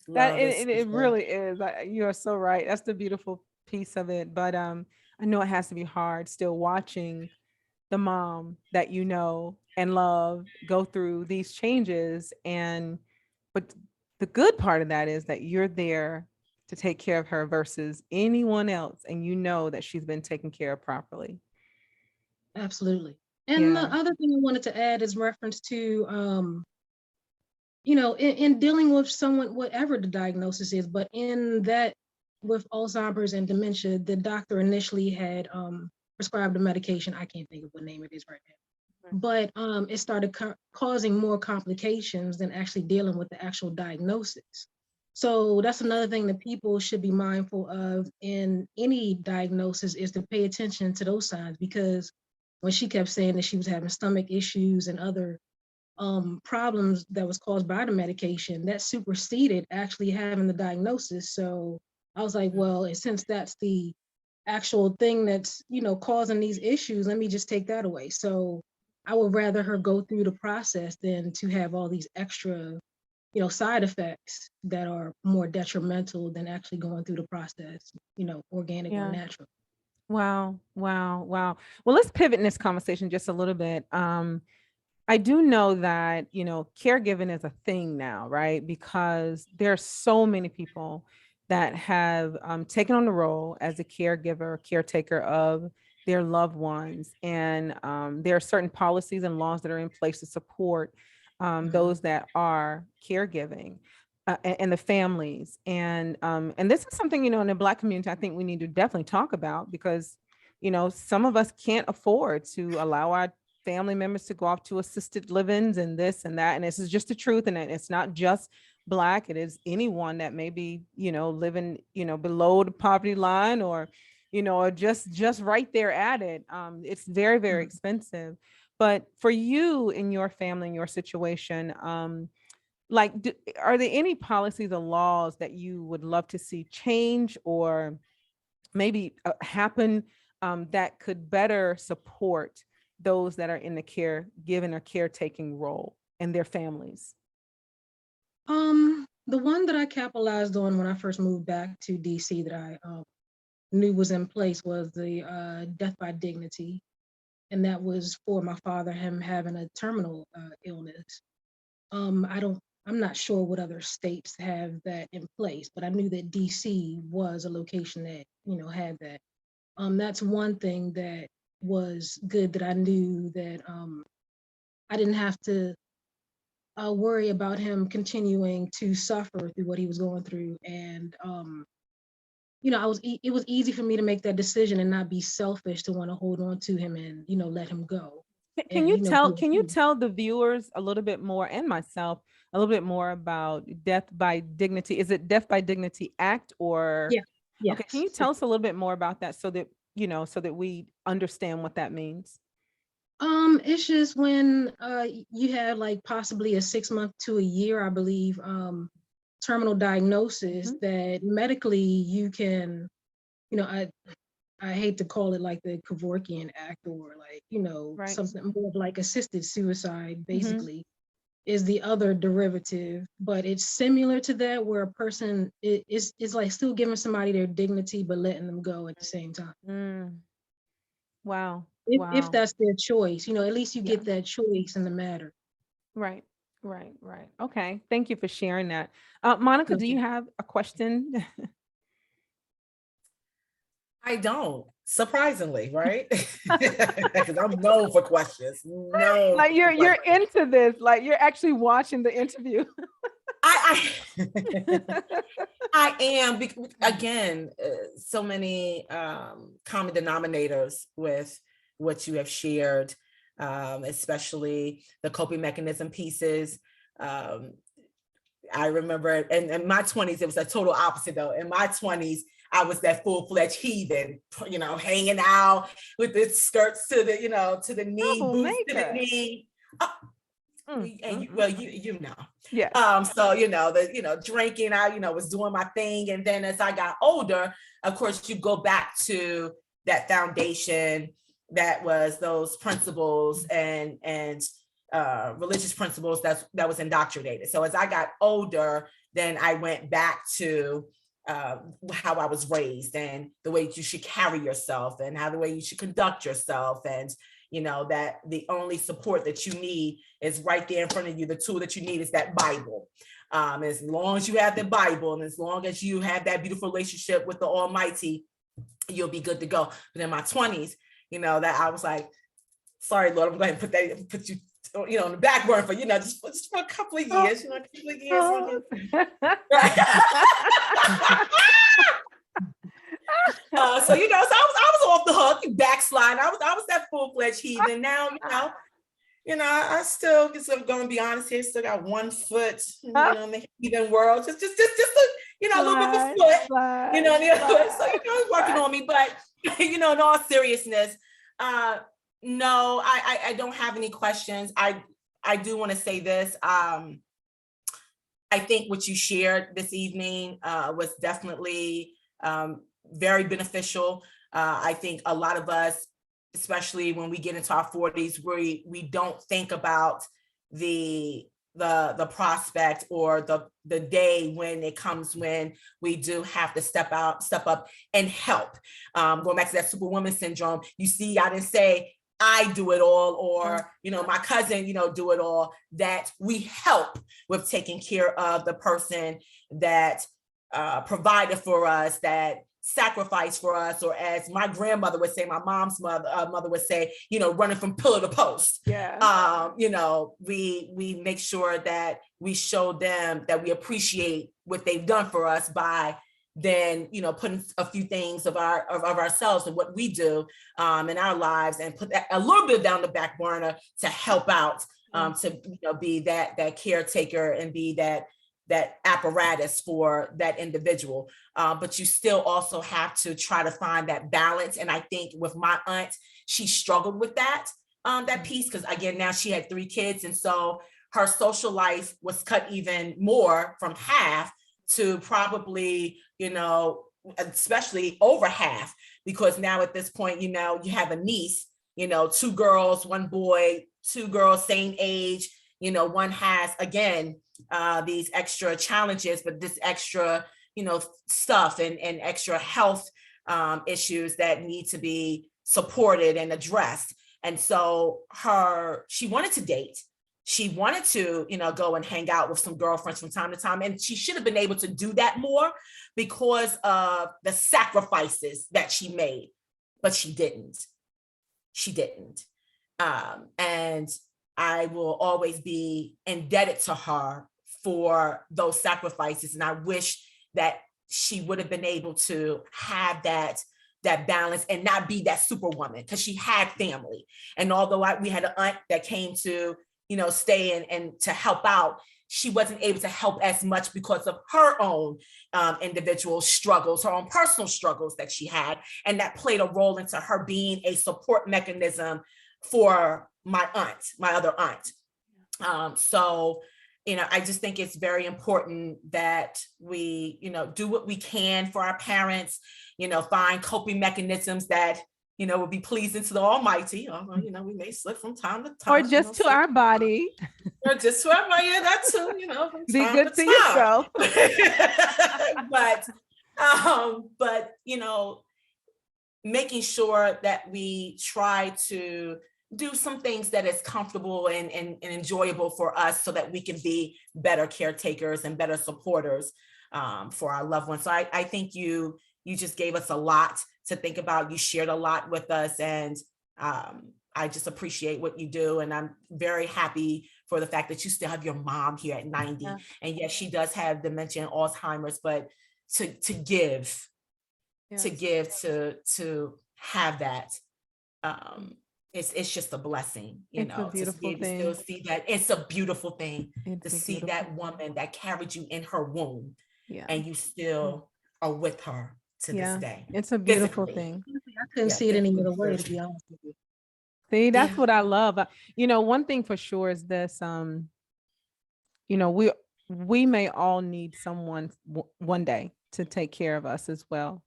That love it is really is. You are so right. That's the beautiful piece of it. But I know it has to be hard still watching the mom that and love go through these changes. But the good part of that is that you're there to take care of her versus anyone else, and that she's been taken care of properly. Absolutely. And the Yeah. other thing I wanted to add is reference to in dealing with someone, whatever the diagnosis is, but in that, with Alzheimer's and dementia, the doctor initially had prescribed a medication. I can't think of what name it is right now, but it started causing more complications than actually dealing with the actual diagnosis. So that's another thing that people should be mindful of in any diagnosis, is to pay attention to those signs. Because when she kept saying that she was having stomach issues and other problems that was caused by the medication, that superseded actually having the diagnosis. So I was like, well, and since that's the actual thing that's, causing these issues, let me just take that away. So I would rather her go through the process than to have all these extra, side effects that are more detrimental than actually going through the process, organic or Yeah. natural. Wow. Wow. Wow. Well, let's pivot in this conversation just a little bit. I do know that, caregiving is a thing now, right? Because there are so many people that have taken on the role as a caregiver, caretaker of their loved ones. And there are certain policies and laws that are in place to support those that are caregiving. And the families, and this is something in the Black community I think we need to definitely talk about, because some of us can't afford to allow our family members to go off to assisted livings and this and that. And this is just the truth. And it's not just Black, it is anyone that may be, living, below the poverty line, or just right there at it. It's very, very expensive. But for you and your family and your situation, are there any policies or laws that you would love to see change, or maybe happen, that could better support those that are in the caregiving or caretaking role and their families? The one that I capitalized on when I first moved back to DC that I knew was in place was the death by dignity, and that was for my father, him having a terminal illness. I don't, I'm not sure what other states have that in place, but I knew that DC was a location that had that. That's one thing that was good, that I knew that I didn't have to worry about him continuing to suffer through what he was going through, and it was easy for me to make that decision and not be selfish to want to hold on to him and, let him go. Can And, you tell the viewers a little bit more, and myself a little bit more, about Death by Dignity? Is it Death by Dignity Act, or Yeah. okay, can you tell us a little bit more about that, so that so that we understand what that means? It's just when you have like possibly a 6 month to a year, I believe, terminal diagnosis that medically you can, I hate to call it like the Kevorkian Act, or like, Right. something more like assisted suicide, basically, is the other derivative. But it's similar to that, where a person is like still giving somebody their dignity, but letting them go at the same time. Wow. If that's their choice, at least you get that choice in the matter. Right. Okay. Thank you for sharing that. Monica, do you have a question? I don't, surprisingly, right? Because I'm known for questions. No, like you're into this, like you're actually watching the interview. I am, because again, so many common denominators with what you have shared, especially the coping mechanism pieces. I remember in my 20s, it was a total opposite though. In my 20s, I was that full-fledged heathen, hanging out with the skirts to the, to the knee, boots to the knee. And you know. Yeah. So, drinking, I, was doing my thing. And then as I got older, of course, you go back to that foundation that was those principles and religious principles that was indoctrinated. So as I got older, then I went back to how I was raised, and the way you should carry yourself, and how the way you should conduct yourself, and that the only support that you need is right there in front of you. The tool that you need is that Bible. As long as you have the Bible, and as long as you have that beautiful relationship with the Almighty, you'll be good to go. But in my 20s, that I was like, sorry, Lord, I'm going to put you on the back burner for, just for a couple of years, So, so I was off the hook, backslide. I was that full-fledged heathen. Now, I still, because I'm going to be honest here, still got 1 foot, in the heathen world, just a little bit of a foot, so, it's working on me. But, in all seriousness, no, I don't have any questions. I do want to say this. I think what you shared this evening was definitely very beneficial. I think a lot of us, especially when we get into our 40s, we don't think about the prospect or the day when it comes, when we do have to step up and help. Going back to that Superwoman Syndrome, you see, I didn't say I do it all, or, my cousin, do it all, that we help with taking care of the person that provided for us, that sacrificed for us, or as my grandmother would say, my mom's mother would say, running from pillar to post. Yeah. We make sure that we show them that we appreciate what they've done for us by then, putting a few things of ourselves and what we do in our lives, and put that a little bit down the back burner to help out, to be that caretaker and be that apparatus for that individual. But you still also have to try to find that balance. And I think with my aunt, she struggled with that piece, because again, now she had 3 kids. And so her social life was cut even more from half to probably, especially over half, because now at this point, you have a niece, 2 girls, 1 boy, 2 girls, same age, one has, again, these extra challenges, but this extra, stuff and extra health issues that need to be supported and addressed. And so she wanted to date. She wanted to, go and hang out with some girlfriends from time to time. And she should have been able to do that more because of the sacrifices that she made, but she didn't. And I will always be indebted to her for those sacrifices. And I wish that she would have been able to have that balance and not be that superwoman, because she had family. And although we had an aunt that came to, stay and to help out, she wasn't able to help as much because of her own individual struggles, her own personal struggles that she had. And that played a role into her being a support mechanism for my other aunt. So, I just think it's very important that we, do what we can for our parents, find coping mechanisms that, will be pleasing to the Almighty. We may slip from time to time. Or just to our body. Or just to our body, that too, Be good to yourself. but, making sure that we try to do some things that is comfortable and enjoyable for us, so that we can be better caretakers and better supporters for our loved ones. So I think you just gave us a lot to think about. You shared a lot with us, and I just appreciate what you do. And I'm very happy for the fact that you still have your mom here at 90. Yeah. And yes, she does have dementia and Alzheimer's, but to give, yes, to have that, it's just a blessing, it's a beautiful thing. To still see that. It's a beautiful thing to see that woman that carried you in her womb, and you still are with her to this day. It's a beautiful thing. I couldn't see it any other way, to be honest with you. See, that's what I love. One thing for sure is this, we may all need someone one day to take care of us as well.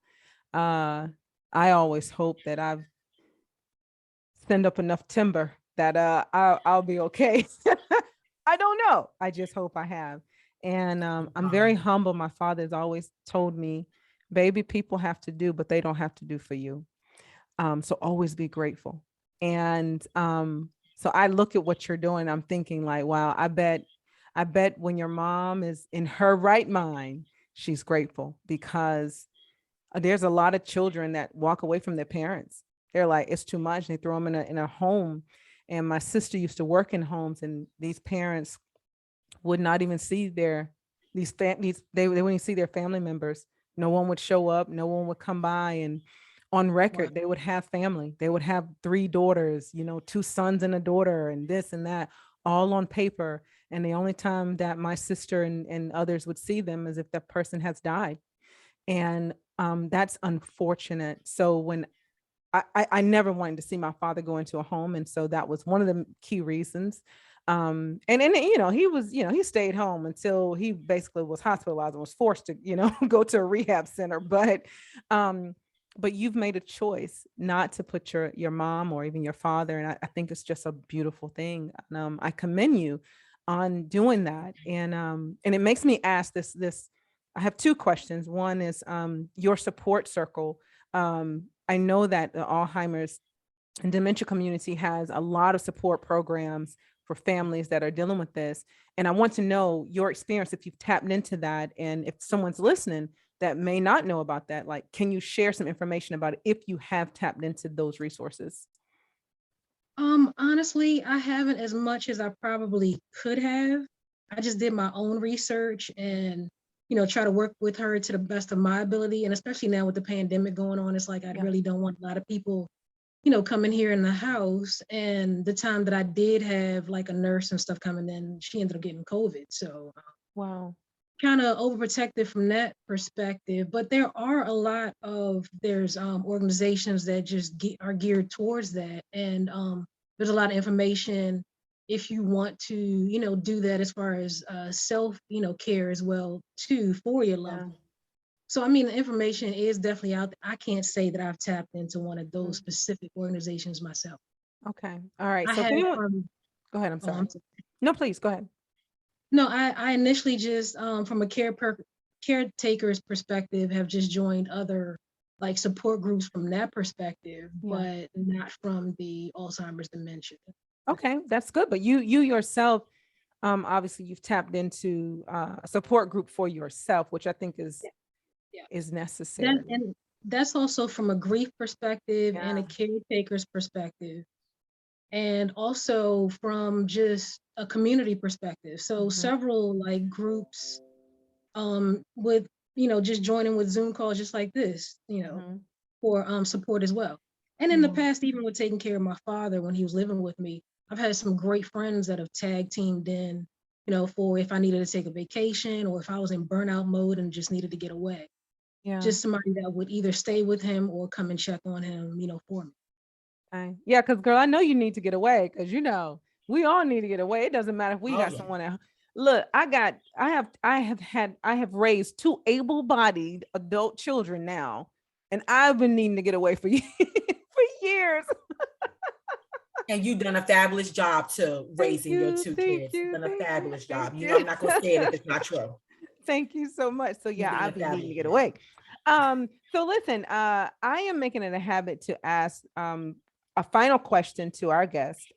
I always hope that I've send up enough timber that I'll be okay. I don't know. I just hope I have. And I'm very humble. My father has always told me, baby, people have to do, but they don't have to do for you. So always be grateful. And so I look at what you're doing. I'm thinking like, wow, I bet when your mom is in her right mind, she's grateful, because there's a lot of children that walk away from their parents. They're like, it's too much. They throw them in a home. And my sister used to work in homes, and these parents would not even see they wouldn't even see their family members. No one would show up. No one would come by. And on record, they would have family. They would have 3 daughters, 2 sons and a daughter, and this and that, all on paper. And the only time that my sister and others would see them is if that person has died. And that's unfortunate. So when I never wanted to see my father go into a home. And so that was one of the key reasons. And he stayed home until he basically was hospitalized and was forced to, go to a rehab center. But you've made a choice not to put your mom or even your father. And I think it's just a beautiful thing. I commend you on doing that. And it makes me ask this, I have 2 questions. One is your support circle. I know that the Alzheimer's and dementia community has a lot of support programs for families that are dealing with this. And I want to know your experience, if you've tapped into that, and if someone's listening that may not know about that, like, can you share some information about it if you have tapped into those resources? Honestly, I haven't as much as I probably could have. I just did my own research and try to work with her to the best of my ability. And especially now with the pandemic going on, it's like, I really don't want a lot of people, coming here in the house. And the time that I did have like a nurse and stuff coming in, she ended up getting COVID. So wow, kind of overprotected from that perspective. But there are a lot of, there's organizations that just are geared towards that. And there's a lot of information if you want to, do that as far as self, care as well too for your loved one. So, I mean, the information is definitely out there. I can't say that I've tapped into one of those specific organizations myself. Okay. All right. So go ahead. I'm sorry. No, please go ahead. No, I initially just from a caretaker's perspective have just joined other like support groups from that perspective, but not from the Alzheimer's dementia. Okay, that's good. But you yourself, obviously you've tapped into a support group for yourself, which I think is necessary. And that's also from a grief perspective and a caretaker's perspective. And also from just a community perspective. So several like groups with just joining with Zoom calls just like this, for support as well. And in the past, even with taking care of my father when he was living with me, I've had some great friends that have tag teamed in, for if I needed to take a vacation or if I was in burnout mode and just needed to get away. Yeah. Just somebody that would either stay with him or come and check on him, for me. Yeah, because girl, I know you need to get away because we all need to get away. It doesn't matter if we got someone else. Look, I have raised 2 able-bodied adult children now, and I've been needing to get away for years. And you've done a fabulous job too, raising your 2 kids. You've done a fabulous job. I'm not gonna say it if it's not true. Thank you so much. So yeah, I've been needing to get away. So listen, I am making it a habit to ask a final question to our guest.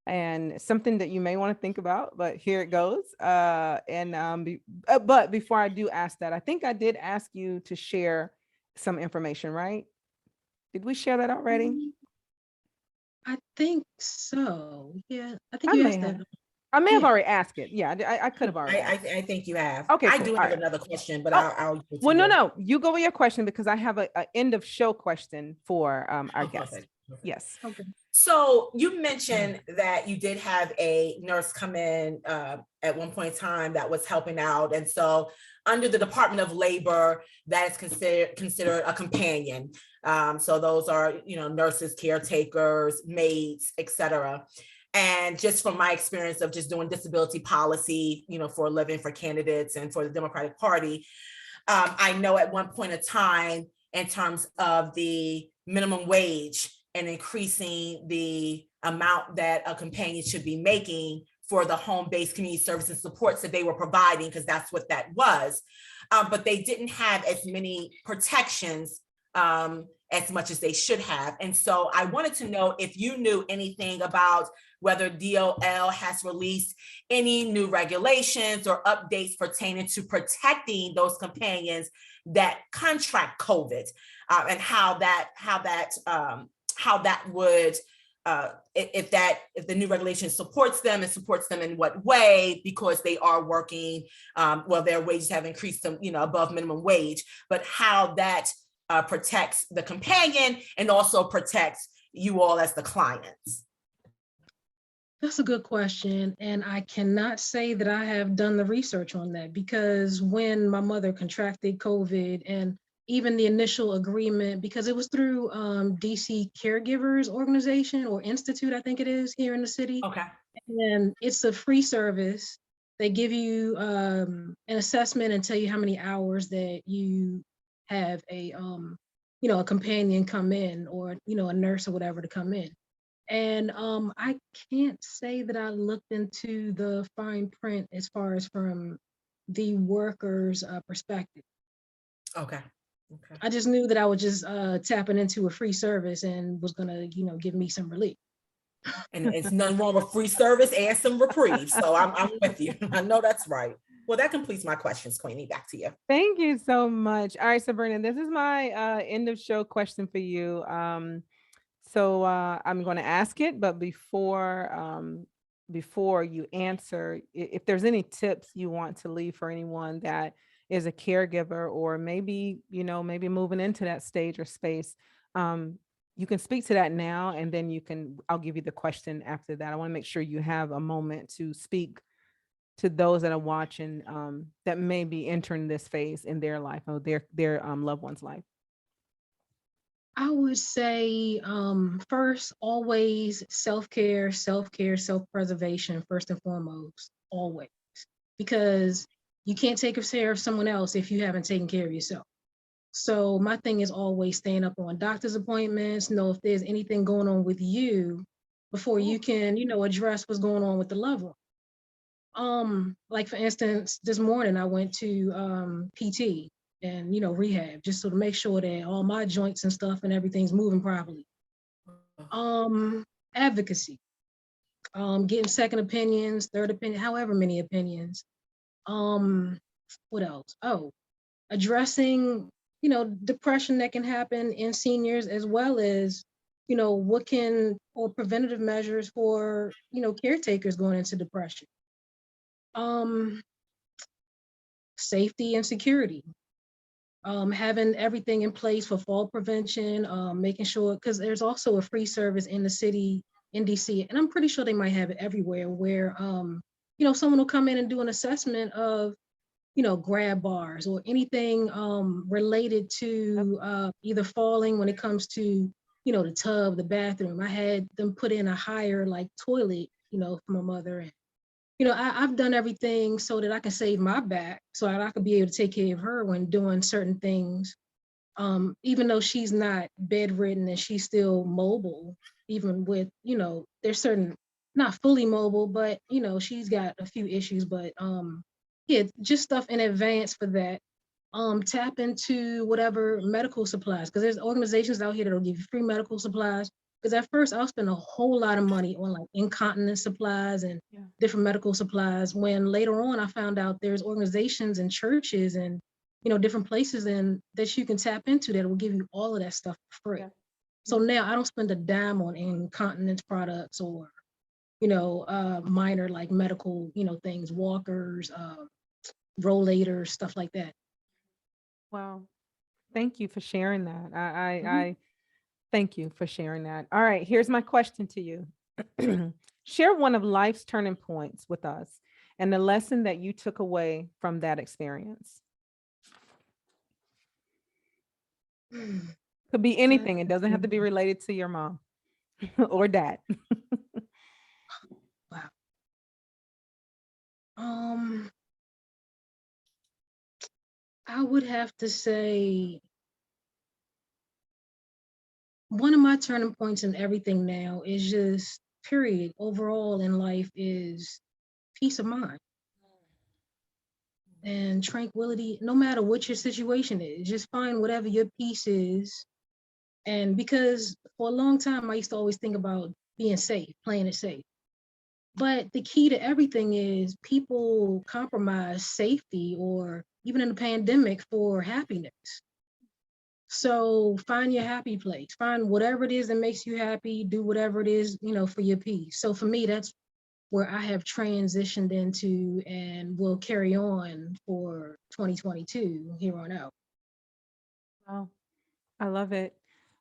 And something that you may want to think about, but here it goes. But before I do ask that, I think I did ask you to share some information, right? Did we share that already? I think so. Yeah, I think you asked that. I may have already asked it. Yeah, I could have already. I think you have. Okay, I cool. do have another question, but I'll. Well, no, you go with your question because I have a end of show question for our guest. Perfect. Yes. Okay. So you mentioned that you did have a nurse come in at one point in time that was helping out. And so under the Department of Labor, that is considered a companion. So those are, nurses, caretakers, maids, etc. And just from my experience of just doing disability policy, for a living for candidates and for the Democratic Party, I know at one point in time, in terms of the minimum wage and increasing the amount that a companion should be making for the home-based community service and supports that they were providing, because that's what that was. But they didn't have as many protections as much as they should have. And so I wanted to know if you knew anything about whether DOL has released any new regulations or updates pertaining to protecting those companions that contract COVID, and how that would, if the new regulation supports them and supports them in what way, because they are working, their wages have increased to, above minimum wage, but how that protects the companion and also protects you all as the clients. That's a good question. And I cannot say that I have done the research on that, because when my mother contracted COVID and even the initial agreement, because it was through DC Caregivers Organization or Institute, I think it is, here in the city. Okay. And it's a free service. They give you an assessment and tell you how many hours that you have a companion come in, or, a nurse or whatever to come in. And I can't say that I looked into the fine print as far as from the workers' perspective. Okay. I just knew that I was just tapping into a free service and was gonna, give me some relief. And it's nothing wrong with free service and some reprieve. So I'm with you. I know that's right. Well, that completes my questions, Queenie. Back to you. Thank you so much. All right, Sabrina, this is my end of show question for you. So I'm going to ask it, but before you answer, if there's any tips you want to leave for anyone that is a caregiver, or maybe moving into that stage or space, you can speak to that now, and then I'll give you the question after that. I want to make sure you have a moment to speak to those that are watching that may be entering this phase in their life or their loved one's life. I would say first, always self-care, self-preservation, first and foremost, always. Because you can't take care of someone else if you haven't taken care of yourself. So my thing is always staying up on doctor's appointments, know if there's anything going on with you before you can, address what's going on with the loved one. Like for instance, this morning I went to PT and rehab, just so to make sure that all my joints and stuff and everything's moving properly. Advocacy, getting second opinions, third opinion, however many opinions. What else? Addressing, depression that can happen in seniors, as well as, or preventative measures for, caretakers going into depression. safety and security. Having everything in place for fall prevention, making sure, because there's also a free service in the city, in DC, and I'm pretty sure they might have it everywhere, where someone will come in and do an assessment of grab bars or anything related to either falling when it comes to the tub, the bathroom. I had them put in a higher like toilet for my mother, and I've done everything so that I can save my back, so that I could be able to take care of her when doing certain things. Even though she's not bedridden and she's still mobile, even with, there's certain, not fully mobile, but, she's got a few issues, but yeah, just stuff in advance for that. Tap into whatever medical supplies, because there's organizations out here that'll give you free medical supplies. Because at first I'll spend a whole lot of money on like incontinence supplies and different medical supplies, when later on I found out there's organizations and churches and different places and that you can tap into that will give you all of that stuff for free. Yeah. So now I don't spend a dime on incontinence products or minor like medical things, walkers, rollators, stuff like that. Wow, thank you for sharing that. I thank you for sharing that. All right, here's my question to you. Share one of life's turning points with us and the lesson that you took away from that experience. Could be anything. It doesn't have to be related to your mom or dad. Wow. I would have to say one of my turning points in everything now is just period overall in life is peace of mind and tranquility, no matter what your situation is. Just find whatever your peace is. And because for a long time, I used to always think about being safe, playing it safe. But the key to everything is people compromise safety or even in the pandemic for happiness. So find your happy place, find whatever it is that makes you happy, do whatever it is, for your peace. So for me, that's where I have transitioned into and will carry on for 2022 here on out. Wow, I love it.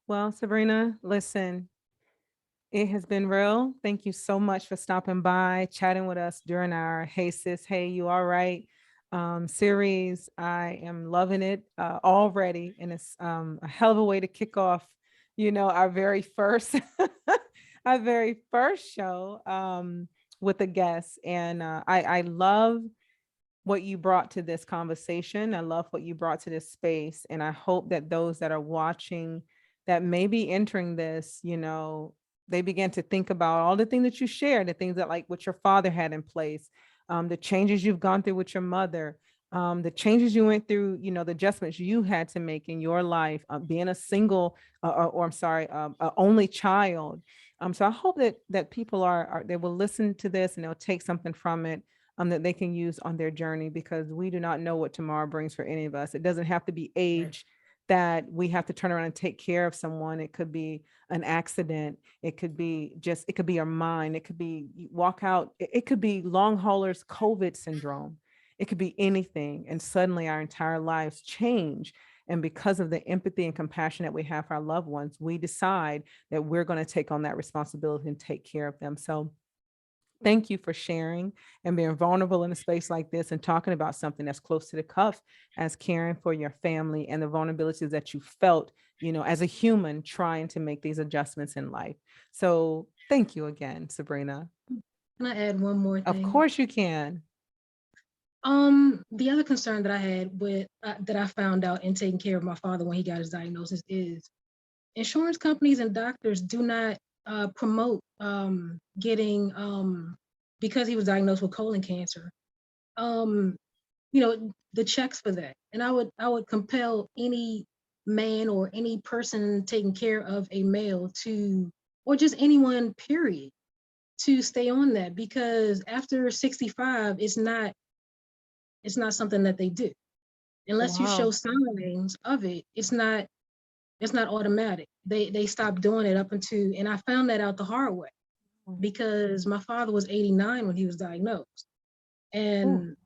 Well, Sabrina, listen, it has been real. Thank you so much for stopping by, chatting with us during our Hey Sis, Hey, You All Right series. I am loving it already. And it's a hell of a way to kick off, our very first, our very first show with a guest. And I love what you brought to this conversation. I love what you brought to this space. And I hope that those that are watching that may be entering this, they begin to think about all the things that you shared, the things that like what your father had in place, the changes you've gone through with your mother, the changes you went through, the adjustments you had to make in your life, being a single, only child. So I hope that people they will listen to this and they'll take something from it that they can use on their journey, because we do not know what tomorrow brings for any of us. It doesn't have to be age that we have to turn around and take care of someone. It could be an accident. It could be your mind. It could be you walk out. It could be long haulers COVID syndrome. It could be anything. And suddenly our entire lives change. And because of the empathy and compassion that we have for our loved ones, we decide that we're going to take on that responsibility and take care of them. So thank you for sharing and being vulnerable in a space like this and talking about something that's close to the cuff as caring for your family and the vulnerabilities that you felt, as a human trying to make these adjustments in life. So thank you again, Sabrina. Can I add one more thing? Of course you can. The other concern that I had with that I found out in taking care of my father when he got his diagnosis is insurance companies and doctors do not promote getting because he was diagnosed with colon cancer, the checks for that. And I would compel any man or any person taking care of a male to, or just anyone period, to stay on that, because after 65 it's not something that they do unless you show signs of it. It's not automatic. They stopped doing it up until, and I found that out the hard way, because my father was 89 when he was diagnosed. And,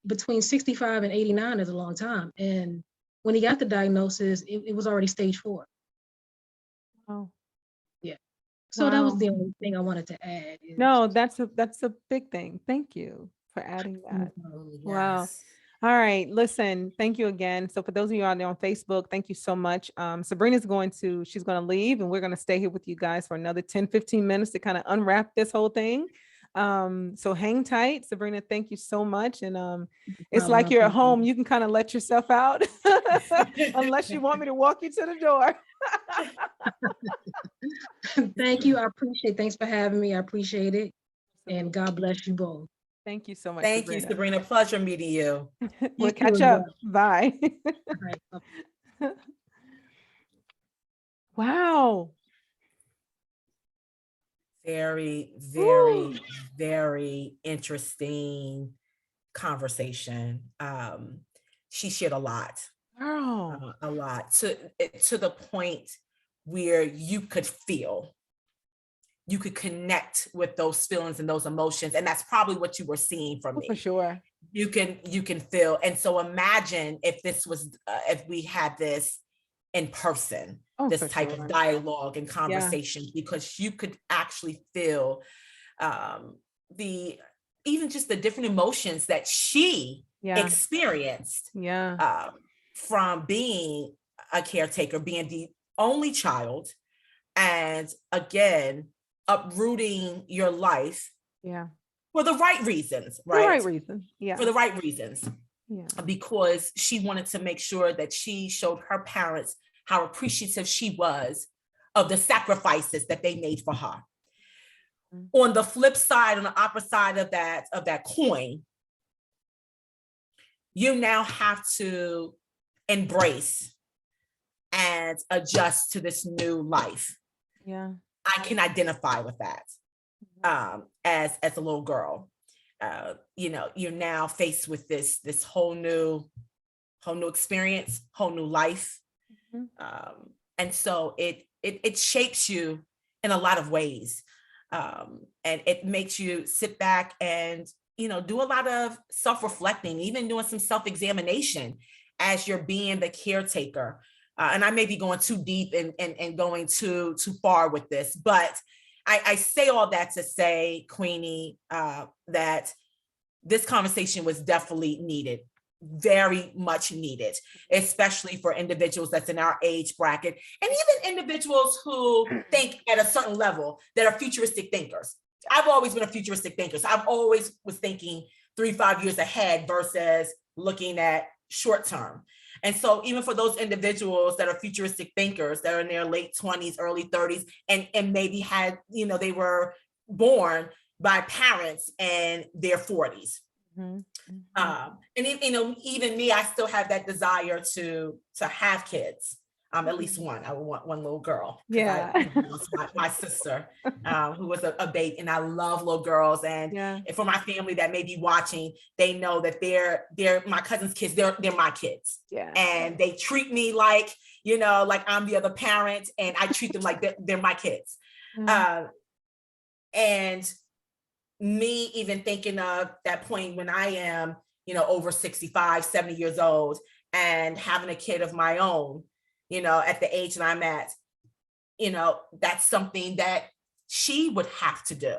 between 65 and 89 is a long time. And when he got the diagnosis, it was already stage 4. Oh. Yeah. So that was the only thing I wanted to add. No, that's a big thing. Thank you for adding that. Yes. Wow. All right. Listen, thank you again. So for those of you out there on Facebook, thank you so much. Sabrina's she's going to leave and we're going to stay here with you guys for another 10, 15 minutes to kind of unwrap this whole thing. So hang tight. Sabrina, thank you so much. And it's like you're at home. You can kind of let yourself out unless you want me to walk you to the door. Thank you. I appreciate it. Thanks for having me. I appreciate it. And God bless you both. Thank you so much. Thank you, Sabrina. Pleasure meeting you. We'll catch up. Bye. Wow. Very, very, very interesting conversation. She shared a lot. Girl. A lot to the point where you could connect with those feelings and those emotions. And that's probably what you were seeing from me. For sure. You can feel. And so imagine if if we had this in person, this type of dialogue and conversation, because you could actually feel even just the different emotions that she experienced from being a caretaker, being the only child, and again, uprooting your life for the right reasons, right? For the right reason. Yeah. For the right reasons. Yeah. Because she wanted to make sure that she showed her parents how appreciative she was of the sacrifices that they made for her. Mm-hmm. On the flip side, on the opposite side of that coin, you now have to embrace and adjust to this new life. Yeah. I can identify with that as a little girl. You're now faced with this whole new experience, whole new life. Mm-hmm. And so it shapes you in a lot of ways. And it makes you sit back and, do a lot of self-reflecting, even doing some self-examination as you're being the caretaker. And I may be going too deep and going too far with this, but I say all that to say, Queenie, that this conversation was definitely needed, very much needed, especially for individuals that's in our age bracket, and even individuals who think at a certain level that are futuristic thinkers. I've always been a futuristic thinker. So I've always was thinking 3-5 years ahead versus looking at short term. And so even for those individuals that are futuristic thinkers that are in their late 20s, early 30s, and maybe had, they were born by parents in their 40s. Mm-hmm. And even me, I still have that desire to have kids. At least one. I want one little girl. Yeah. My sister, who was a baby, and I love little girls. And for my family that may be watching, they know that they're my cousin's kids. They're my kids. Yeah. And they treat me like I'm the other parent, and I treat them like they're my kids. Mm-hmm. And me even thinking of that point when I am, over 65, 70 years old, and having a kid of my own, at the age that I'm at, that's something that she would have to do,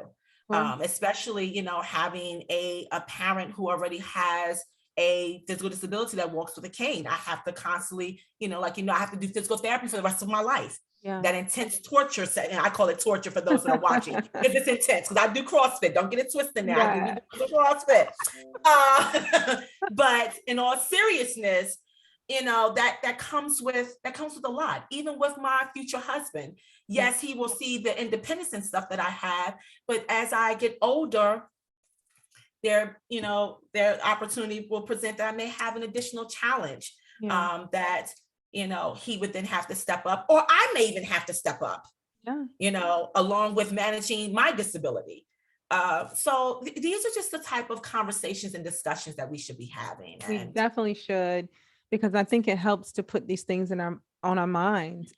especially, having a parent who already has a physical disability that walks with a cane. I have to constantly, I have to do physical therapy for the rest of my life. Yeah. That intense torture setting. I call it torture for those that are watching, because it's intense, because I do CrossFit. Don't get it twisted now. Yeah. I do CrossFit. But in all seriousness, that comes with a lot. Even with my future husband, yes, he will see the independence and stuff that I have, but as I get older, their opportunity will present that I may have an additional challenge. Yeah. That he would then have to step up, or I may even have to step up. Yeah. Along with managing my disability. So these are just the type of conversations and discussions that we should be having. We definitely should, because I think it helps to put these things on our mind.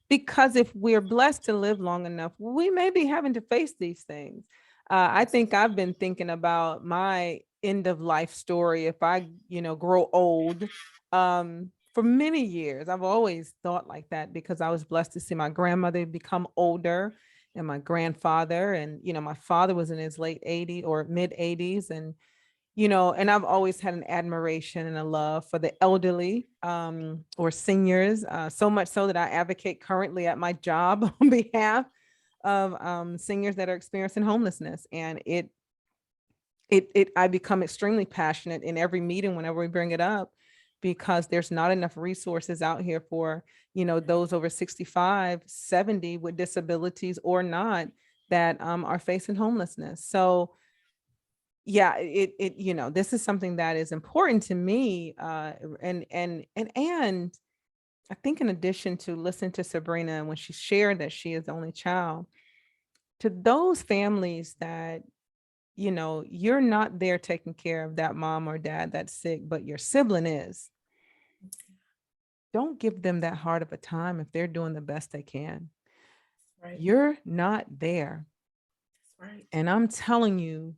Because if we're blessed to live long enough, we may be having to face these things. I think I've been thinking about my end of life story, if I, grow old. For many years, I've always thought like that because I was blessed to see my grandmother become older and my grandfather. And, my father was in his late 80s or mid 80s. And, and I've always had an admiration and a love for the elderly or seniors, so much so that I advocate currently at my job on behalf of seniors that are experiencing homelessness. And I become extremely passionate in every meeting whenever we bring it up, because there's not enough resources out here for, those over 65, 70 with disabilities or not that are facing homelessness. So yeah, this is something that is important to me. And I think in addition to listening to Sabrina when she shared that she is the only child, to those families that, you're not there taking care of that mom or dad that's sick, but your sibling is. Don't give them that hard of a time if they're doing the best they can. Right. You're not there. That's right. And I'm telling you,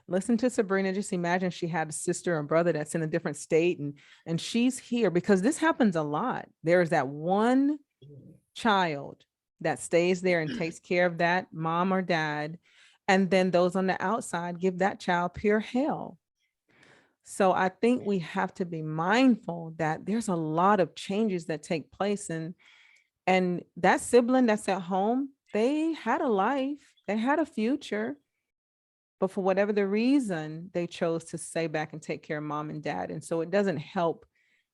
listen to Sabrina. Just imagine she had a sister or brother that's in a different state and she's here, because this happens a lot. There's that one child that stays there and takes care of that mom or dad. And then those on the outside give that child pure hell. So I think we have to be mindful that there's a lot of changes that take place. And that sibling that's at home, they had a life, they had a future, but for whatever the reason, they chose to stay back and take care of mom and dad. And so it doesn't help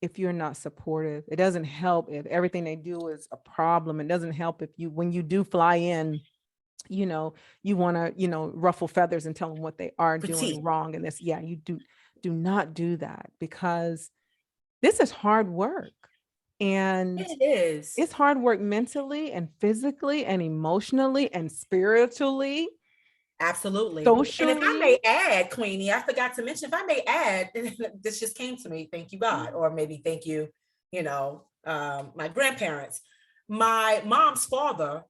if you're not supportive. It doesn't help if everything they do is a problem. It doesn't help if when you do fly in, you want to, ruffle feathers and tell them what they are doing wrong. And this, you do not do that, because this is hard work. And it's hard work mentally and physically and emotionally and spiritually. Absolutely. Socially. And if I may add, Queenie, I forgot to mention, if I may add, this just came to me, thank you, God, or maybe thank you, my grandparents. My mom's father,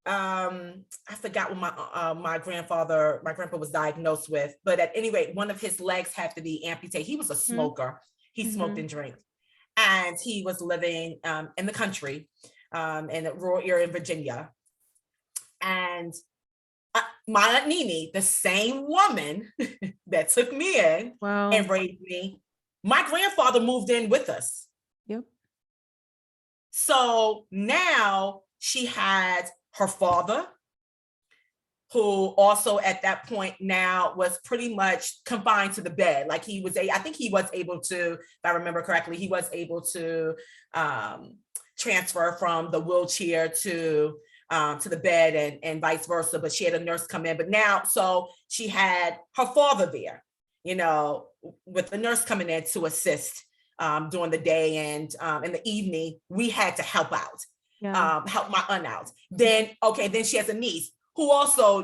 I forgot what my grandpa was diagnosed with, but at any rate, one of his legs had to be amputated. He was a smoker. He smoked and drank. And he was living in the country, in a rural area in Virginia. And my Aunt Nene, the same woman that took me in and raised me, my grandfather moved in with us. Yep. So now she had her father, who also at that point now was pretty much confined to the bed. Like I think he was able to, if I remember correctly, he was able to transfer from the wheelchair to the bed and vice versa, but she had a nurse come in. But now, so she had her father there, with the nurse coming in to assist during the day, and in the evening, we had to help out, help my aunt out. Then she has a niece who also,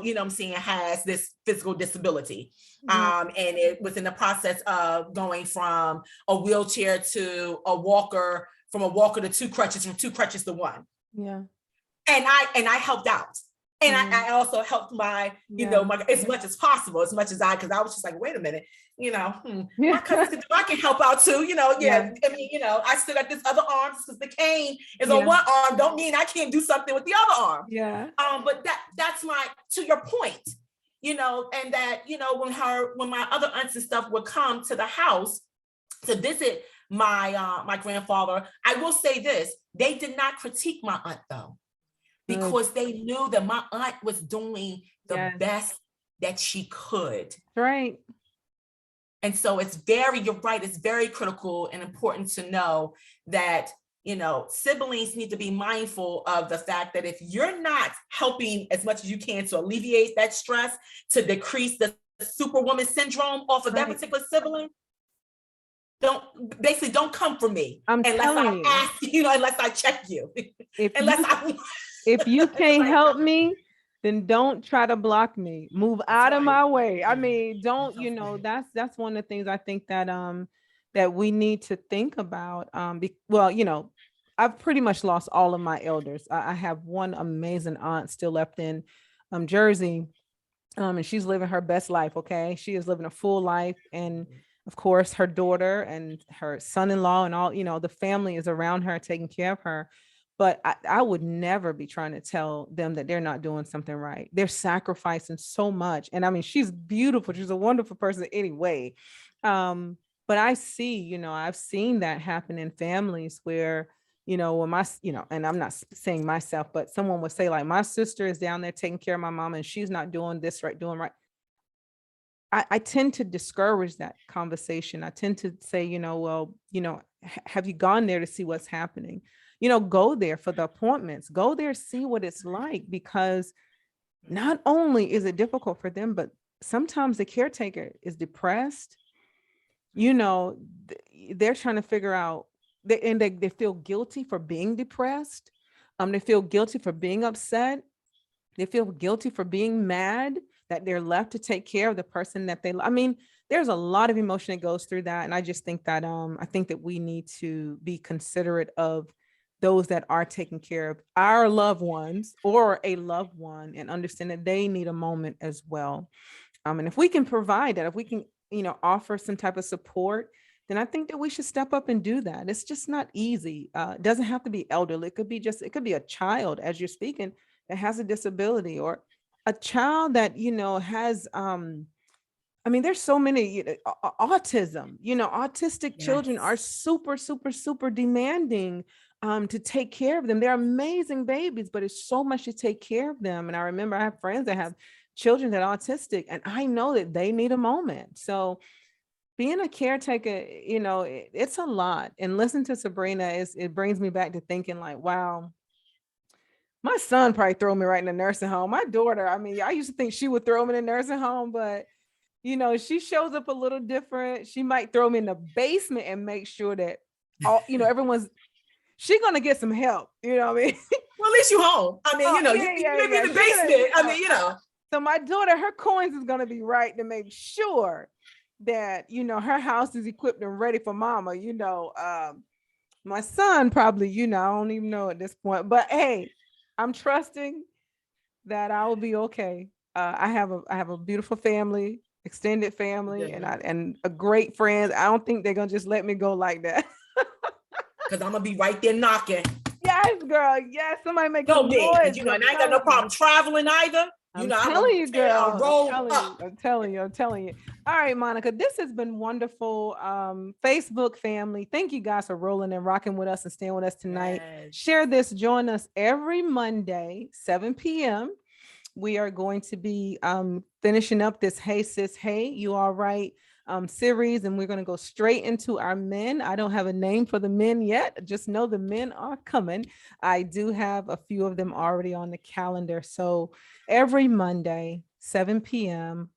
has this physical disability. And it was in the process of going from a wheelchair to a walker, from a walker to two crutches, from two crutches to one. Yeah. And I helped out. And I also helped my, my, as much as possible, because I was just like, wait a minute, my cousin, I can help out too, I mean, I still got this other arm because the cane is on one arm, don't mean I can't do something with the other arm. Yeah. But that's to your point, and that, when my other aunts and stuff would come to the house to visit my grandfather, I will say this, they did not critique my aunt though, because they knew that my aunt was doing the best that she could. Right. And so you're right, it's very critical and important to know that, siblings need to be mindful of the fact that if you're not helping as much as you can to alleviate that stress, to decrease the Superwoman Syndrome off of that particular sibling, don't come for me unless I ask you, unless I check you. If you can't help me, then don't try to block me. Move out of my way. I mean, don't, that's one of the things I think that that we need to think about. I've pretty much lost all of my elders. I have one amazing aunt still left in Jersey, And she's living her best life. Okay. She is living a full life. And of course, her daughter and her son-in-law and all, the family is around her, taking care of her. But I would never be trying to tell them that they're not doing something right. They're sacrificing so much. And I mean, she's beautiful. She's a wonderful person anyway. But I see, I've seen that happen in families where, when and I'm not saying myself, but someone would say like, my sister is down there taking care of my mom and she's not doing this right, doing right. I tend to discourage that conversation. I tend to say, well, have you gone there to see what's happening? Go there for the appointments, go there, see what it's like, because not only is it difficult for them, but sometimes the caretaker is depressed. They're trying to figure out, they feel guilty for being depressed. They feel guilty for being upset. They feel guilty for being mad that they're left to take care of the person that they love. I mean, there's a lot of emotion that goes through that. And I just think that, I think that we need to be considerate of those that are taking care of our loved ones or a loved one, and understand that they need a moment as well. And if we can provide that, if we can, offer some type of support, then I think that we should step up and do that. It's just not easy. It doesn't have to be elderly. It could be a child, as you're speaking, that has a disability, or a child that, has, there's so many, autism, autistic children are super, super, super demanding to take care of them. They're amazing babies, but it's so much to take care of them. And I remember I have friends that have children that are autistic, and I know that they need a moment. So being a caretaker, it's a lot. And listen to Sabrina, it brings me back to thinking like, wow, my son probably throw me right in the nursing home. My daughter, I used to think she would throw me in the nursing home, but she shows up a little different. She might throw me in the basement and make sure that all, she's gonna get some help. You know what I mean? Well, at least you home. You maybe in the basement. So my daughter, her coins is gonna be right to make sure that her house is equipped and ready for mama. My son probably, I don't even know at this point, but hey, I'm trusting that I will be okay. I have a beautiful family, extended family, and a great friend. I don't think they're gonna just let me go like that. Because I'm gonna be right there knocking. Yes, girl. Yes, somebody make no noise. And I ain't got no problem traveling either. I'm telling you, girl. I'm telling you. All right, Monica, this has been wonderful. Facebook family, thank you guys for rolling and rocking with us and staying with us tonight. Yes. Share this. Join us every Monday, 7 p.m. We are going to be finishing up this Hey Sis, Hey, You All Right series, and we're going to go straight into our men. I don't have a name for the men yet. Just know the men are coming. I do have a few of them already on the calendar. So every Monday, 7 p.m.,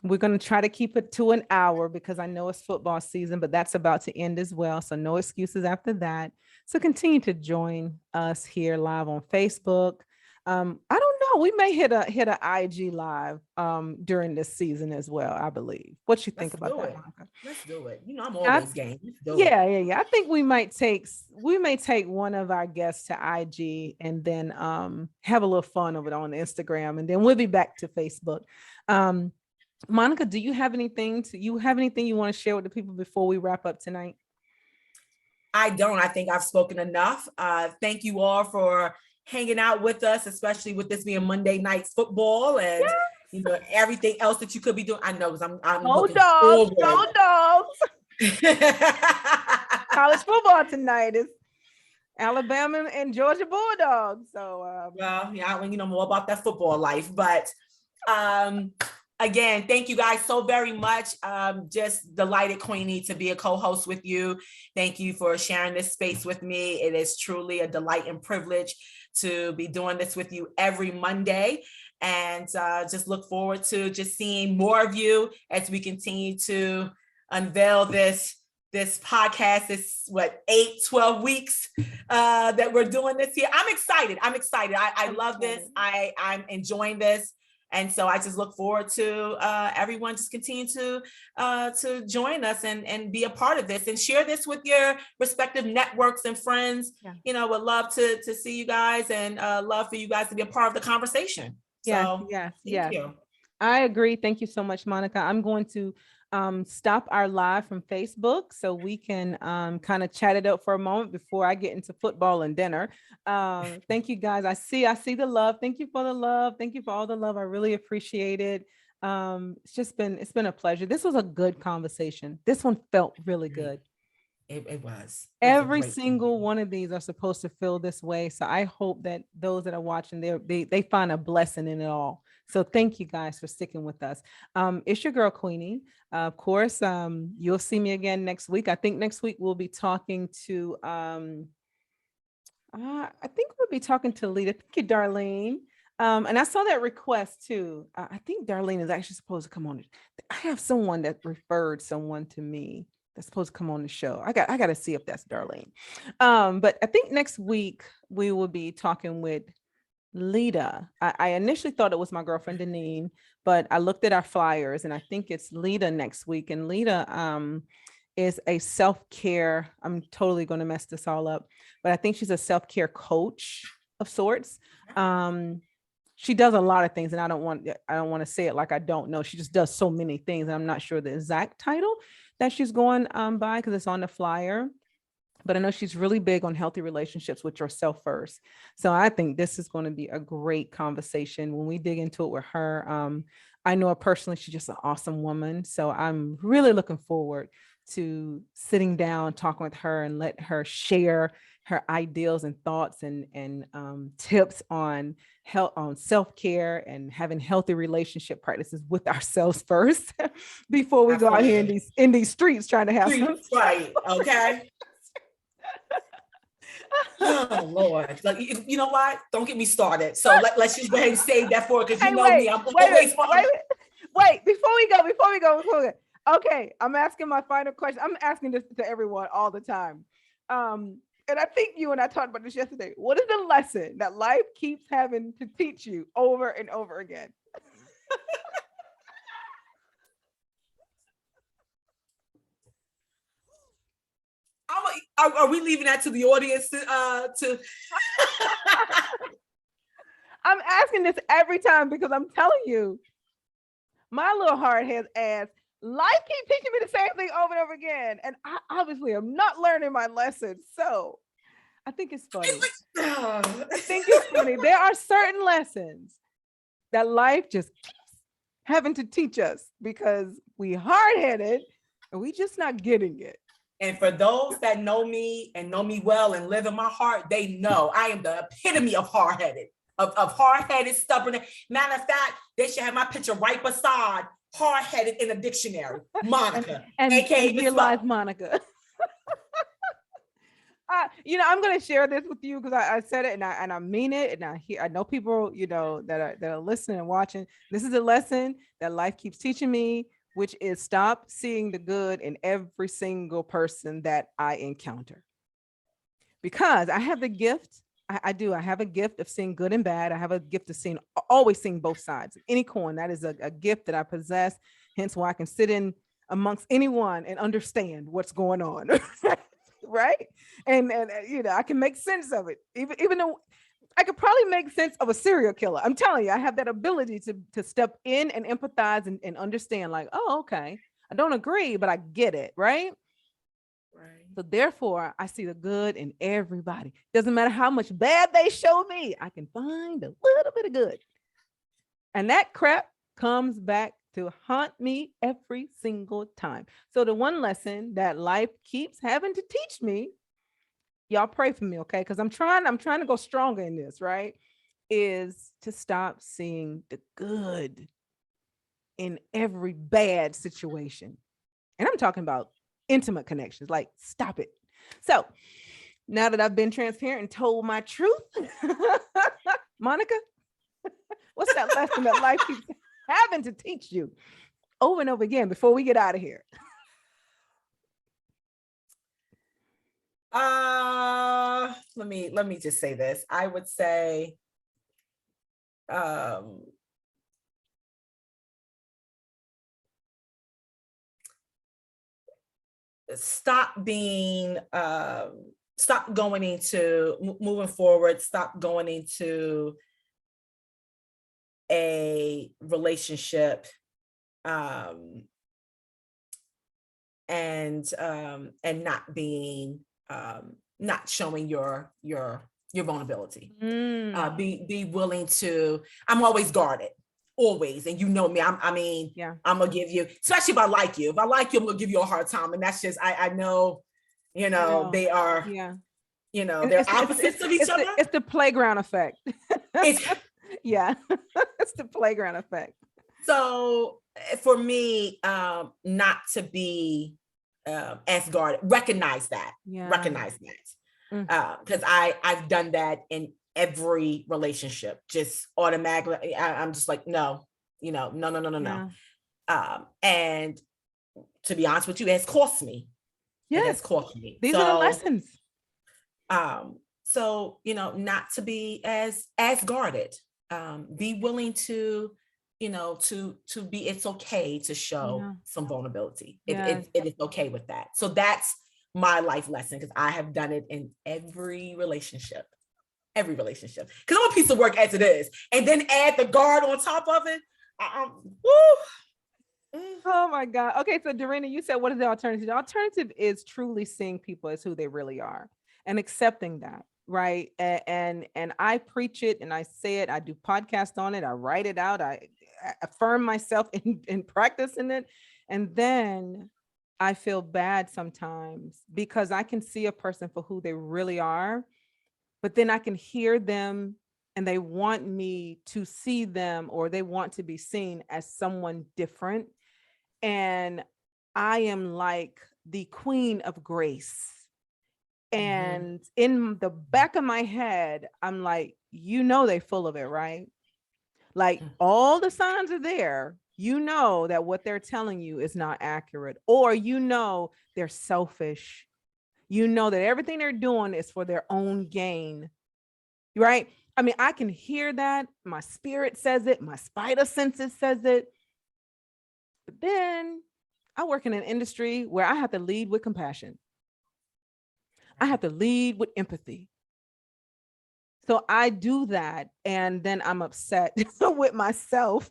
we're going to try to keep it to an hour because I know it's football season, but that's about to end as well. So no excuses after that. So continue to join us here live on Facebook. I don't know. We may hit a IG live during this season as well, I believe. What you think about that, Monica? Let's do it. I'm always game. Yeah. I think we may take one of our guests to IG and then have a little fun over on Instagram, and then we'll be back to Facebook. Monica, do you have anything you want to share with the people before we wrap up tonight? I don't. I think I've spoken enough. Thank you all for hanging out with us, especially with this being Monday night football and everything else that you could be doing. I know, because I'm looking forward. Go Dogs. College football tonight is Alabama and Georgia Bulldogs. So I want more about that football life, but again, thank you guys so very much. Just delighted, Queenie, to be a co-host with you. Thank you for sharing this space with me. It is truly a delight and privilege to be doing this with you every Monday. And just look forward to just seeing more of you as we continue to unveil this podcast. This 12 weeks that we're doing this here. I'm excited. I love this. I'm enjoying this. And so I just look forward to everyone just continue to join us and be a part of this and share this with your respective networks and friends. Yeah. Would love to see you guys and love for you guys to be a part of the conversation. Yes, So yes, thank yes. you. I agree. Thank you so much, Monica. I'm going to stop our live from Facebook so we can kind of chat it up for a moment before I get into football and dinner. Thank you guys. I see the love. Thank you for the love. Thank you for all the love. I really appreciate it. It's been a pleasure. This was a good conversation. This one felt really good. It was. Every single one of these are supposed to feel this way. So I hope that those that are watching, they find a blessing in it all. So thank you guys for sticking with us. It's your girl, Queenie. Of course, you'll see me again next week. I think next week we'll be talking to, Lita. Thank you, Darlene. And I saw that request too. I think Darlene is actually supposed to come on. I have someone that referred someone to me that's supposed to come on the show. I got to see if that's Darlene. But I think next week we will be talking with Lita. I initially thought it was my girlfriend Deneen, but I looked at our flyers and I think it's Lita next week. And Lita is a self-care. I'm totally going to mess this all up, but I think she's a self-care coach of sorts. She does a lot of things, and I don't want to say it like I don't know. She just does so many things, and I'm not sure the exact title that she's going by because it's on the flyer. But I know she's really big on healthy relationships with yourself first. So I think this is going to be a great conversation when we dig into it with her. I know her personally, she's just an awesome woman. So I'm really looking forward to sitting down, talking with her and let her share her ideals and thoughts and tips on health, on self-care and having healthy relationship practices with ourselves first before we go out here in these streets trying to have some. Right. Okay. Oh Lord! Like, you know what? Don't get me started. So let's just go ahead and save that for it because me. I'm always wait. Before we go. Okay, I'm asking my final question. I'm asking this to everyone all the time. And I think you and I talked about this yesterday. What is the lesson that life keeps having to teach you over and over again? Are we leaving that to the audience to I'm asking this every time because I'm telling you, my little hard-headed ass, life keeps teaching me the same thing over and over again. And I obviously am not learning my lessons. So I think it's funny. I think it's funny. There are certain lessons that life just keeps having to teach us because we hard-headed and we just not getting it. And for those that know me and know me well and live in my heart, they know I am the epitome of hard-headed, of hard-headed, stubborn. Matter of fact, they should have my picture right beside hard-headed in a dictionary. Monica, and aka here lies Monica. I'm going to share this with you because I said it and I mean it, and I know people that are listening and watching. This is a lesson that life keeps teaching me, which is stop seeing the good in every single person that I encounter. Because I have the gift, I have a gift of seeing good and bad. I have a gift of always seeing both sides of any coin. That is a gift that I possess, hence why I can sit in amongst anyone and understand what's going on. Right? And I can make sense of it, even though I could probably make sense of a serial killer. I'm telling you, I have that ability to step in and empathize and understand, like, oh, okay, I don't agree, but I get it, right? Right. So therefore, I see the good in everybody. Doesn't matter how much bad they show me, I can find a little bit of good. And that crap comes back to haunt me every single time. So the one lesson that life keeps having to teach me, y'all pray for me, okay? Because I'm trying to go stronger in this, right? Is to stop seeing the good in every bad situation. And I'm talking about intimate connections, like stop it. So now that I've been transparent and told my truth, Monica, what's that lesson that life keeps having to teach you over and over again before we get out of here? Let me just say this. I would say stop going into moving forward, stop going into a relationship and not being not showing your vulnerability. Be willing to. I'm always guarded, always, and you know me. I'm gonna give you, especially if I like you. If I like you, I'm gonna give you a hard time, and that's just I know, they are. You know, they're opposites of each other. It's the playground effect. It's the playground effect. So for me, not to be as guarded, recognize that, because I've done that in every relationship, just automatically. I'm just like, no. And to be honest with you, it's cost me. Yes. It has cost me. These are the lessons. So, not to be as guarded, be willing to, to be, it's okay to show some vulnerability. It is okay with that. So that's my life lesson, because I have done it in every relationship, because I'm a piece of work as it is. And then add the guard on top of it. Oh my God. Okay. So Dorena, you said, what is the alternative? The alternative is truly seeing people as who they really are and accepting that. Right. And I preach it and I say it, I do podcasts on it. I write it out. I affirm myself in practicing it. And then I feel bad sometimes because I can see a person for who they really are, but then I can hear them and they want me to see them, or they want to be seen as someone different. And I am like the queen of grace. And in the back of my head, I'm like, they're full of it, right? Like all the signs are there. That what they're telling you is not accurate, or they're selfish. That everything they're doing is for their own gain, right? I mean, I can hear that. My spirit says it. My spider senses says it. But then I work in an industry where I have to lead with compassion. I have to lead with empathy. So I do that. And then I'm upset with myself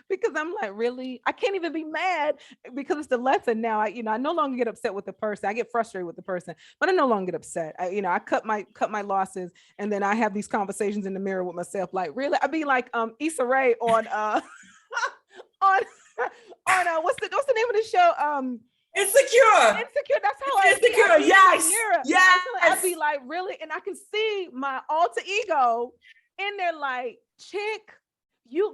because I'm like, really? I can't even be mad because it's the lesson now. I no longer get upset with the person. I get frustrated with the person, but I no longer get upset. I cut my losses. And then I have these conversations in the mirror with myself. Like, really? I'd be like Issa Rae on on what's the name of the show? Insecure. That's how I Insecure. Yes. I'd be like, really? And I can see my alter ego in there like, chick,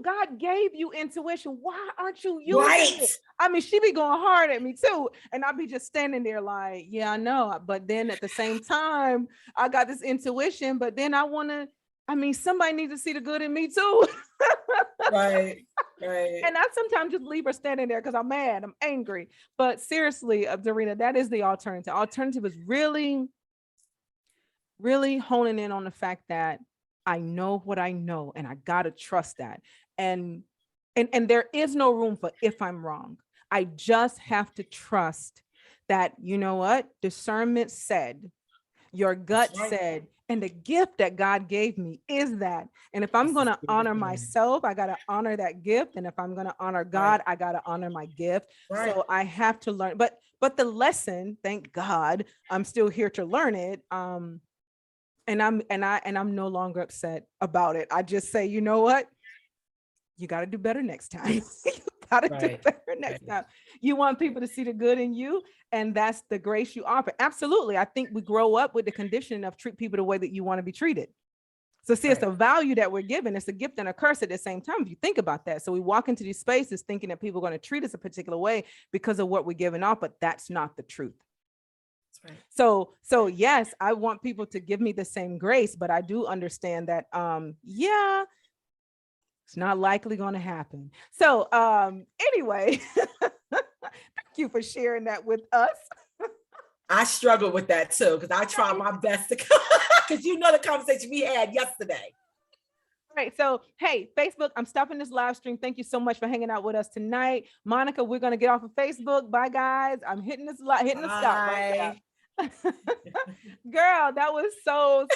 God gave you intuition. Why aren't you using it? I mean, she be going hard at me too. And I'd be just standing there like, yeah, I know. But then at the same time, I got this intuition, but then somebody needs to see the good in me too. Right. And I sometimes just leave her standing there because I'm mad, I'm angry. But seriously, Dorena, that is the alternative. Alternative is really, really honing in on the fact that I know what I know, and I gotta trust that. And there is no room for if I'm wrong. I just have to trust that, what? Discernment said, your gut said, and the gift that God gave me is that. And if I'm going to honor myself, I got to honor that gift. And if I'm going to honor God, I got to honor my gift. So I have to learn. But the lesson, thank God, I'm still here to learn it. And I'm no longer upset about it. I just say, you know what? You got to do better next time. You got to do better next time. You want people to see the good in you, and that's the grace you offer. Absolutely. I think we grow up with the condition of treat people the way that you want to be treated. So see, it's a value that we're given. It's a gift and a curse at the same time, if you think about that. So we walk into these spaces thinking that people are going to treat us a particular way because of what we're giving off, but that's not the truth. Right. So yes, I want people to give me the same grace, but I do understand that, it's not likely going to happen. So anyway, thank you for sharing that with us. I struggle with that too, because I try my best to come, because the conversation we had yesterday. All right. So, hey, Facebook, I'm stopping this live stream. Thank you so much for hanging out with us tonight. Monica, we're going to get off of Facebook. Bye, guys. I'm hitting the stop right now. Girl, that was so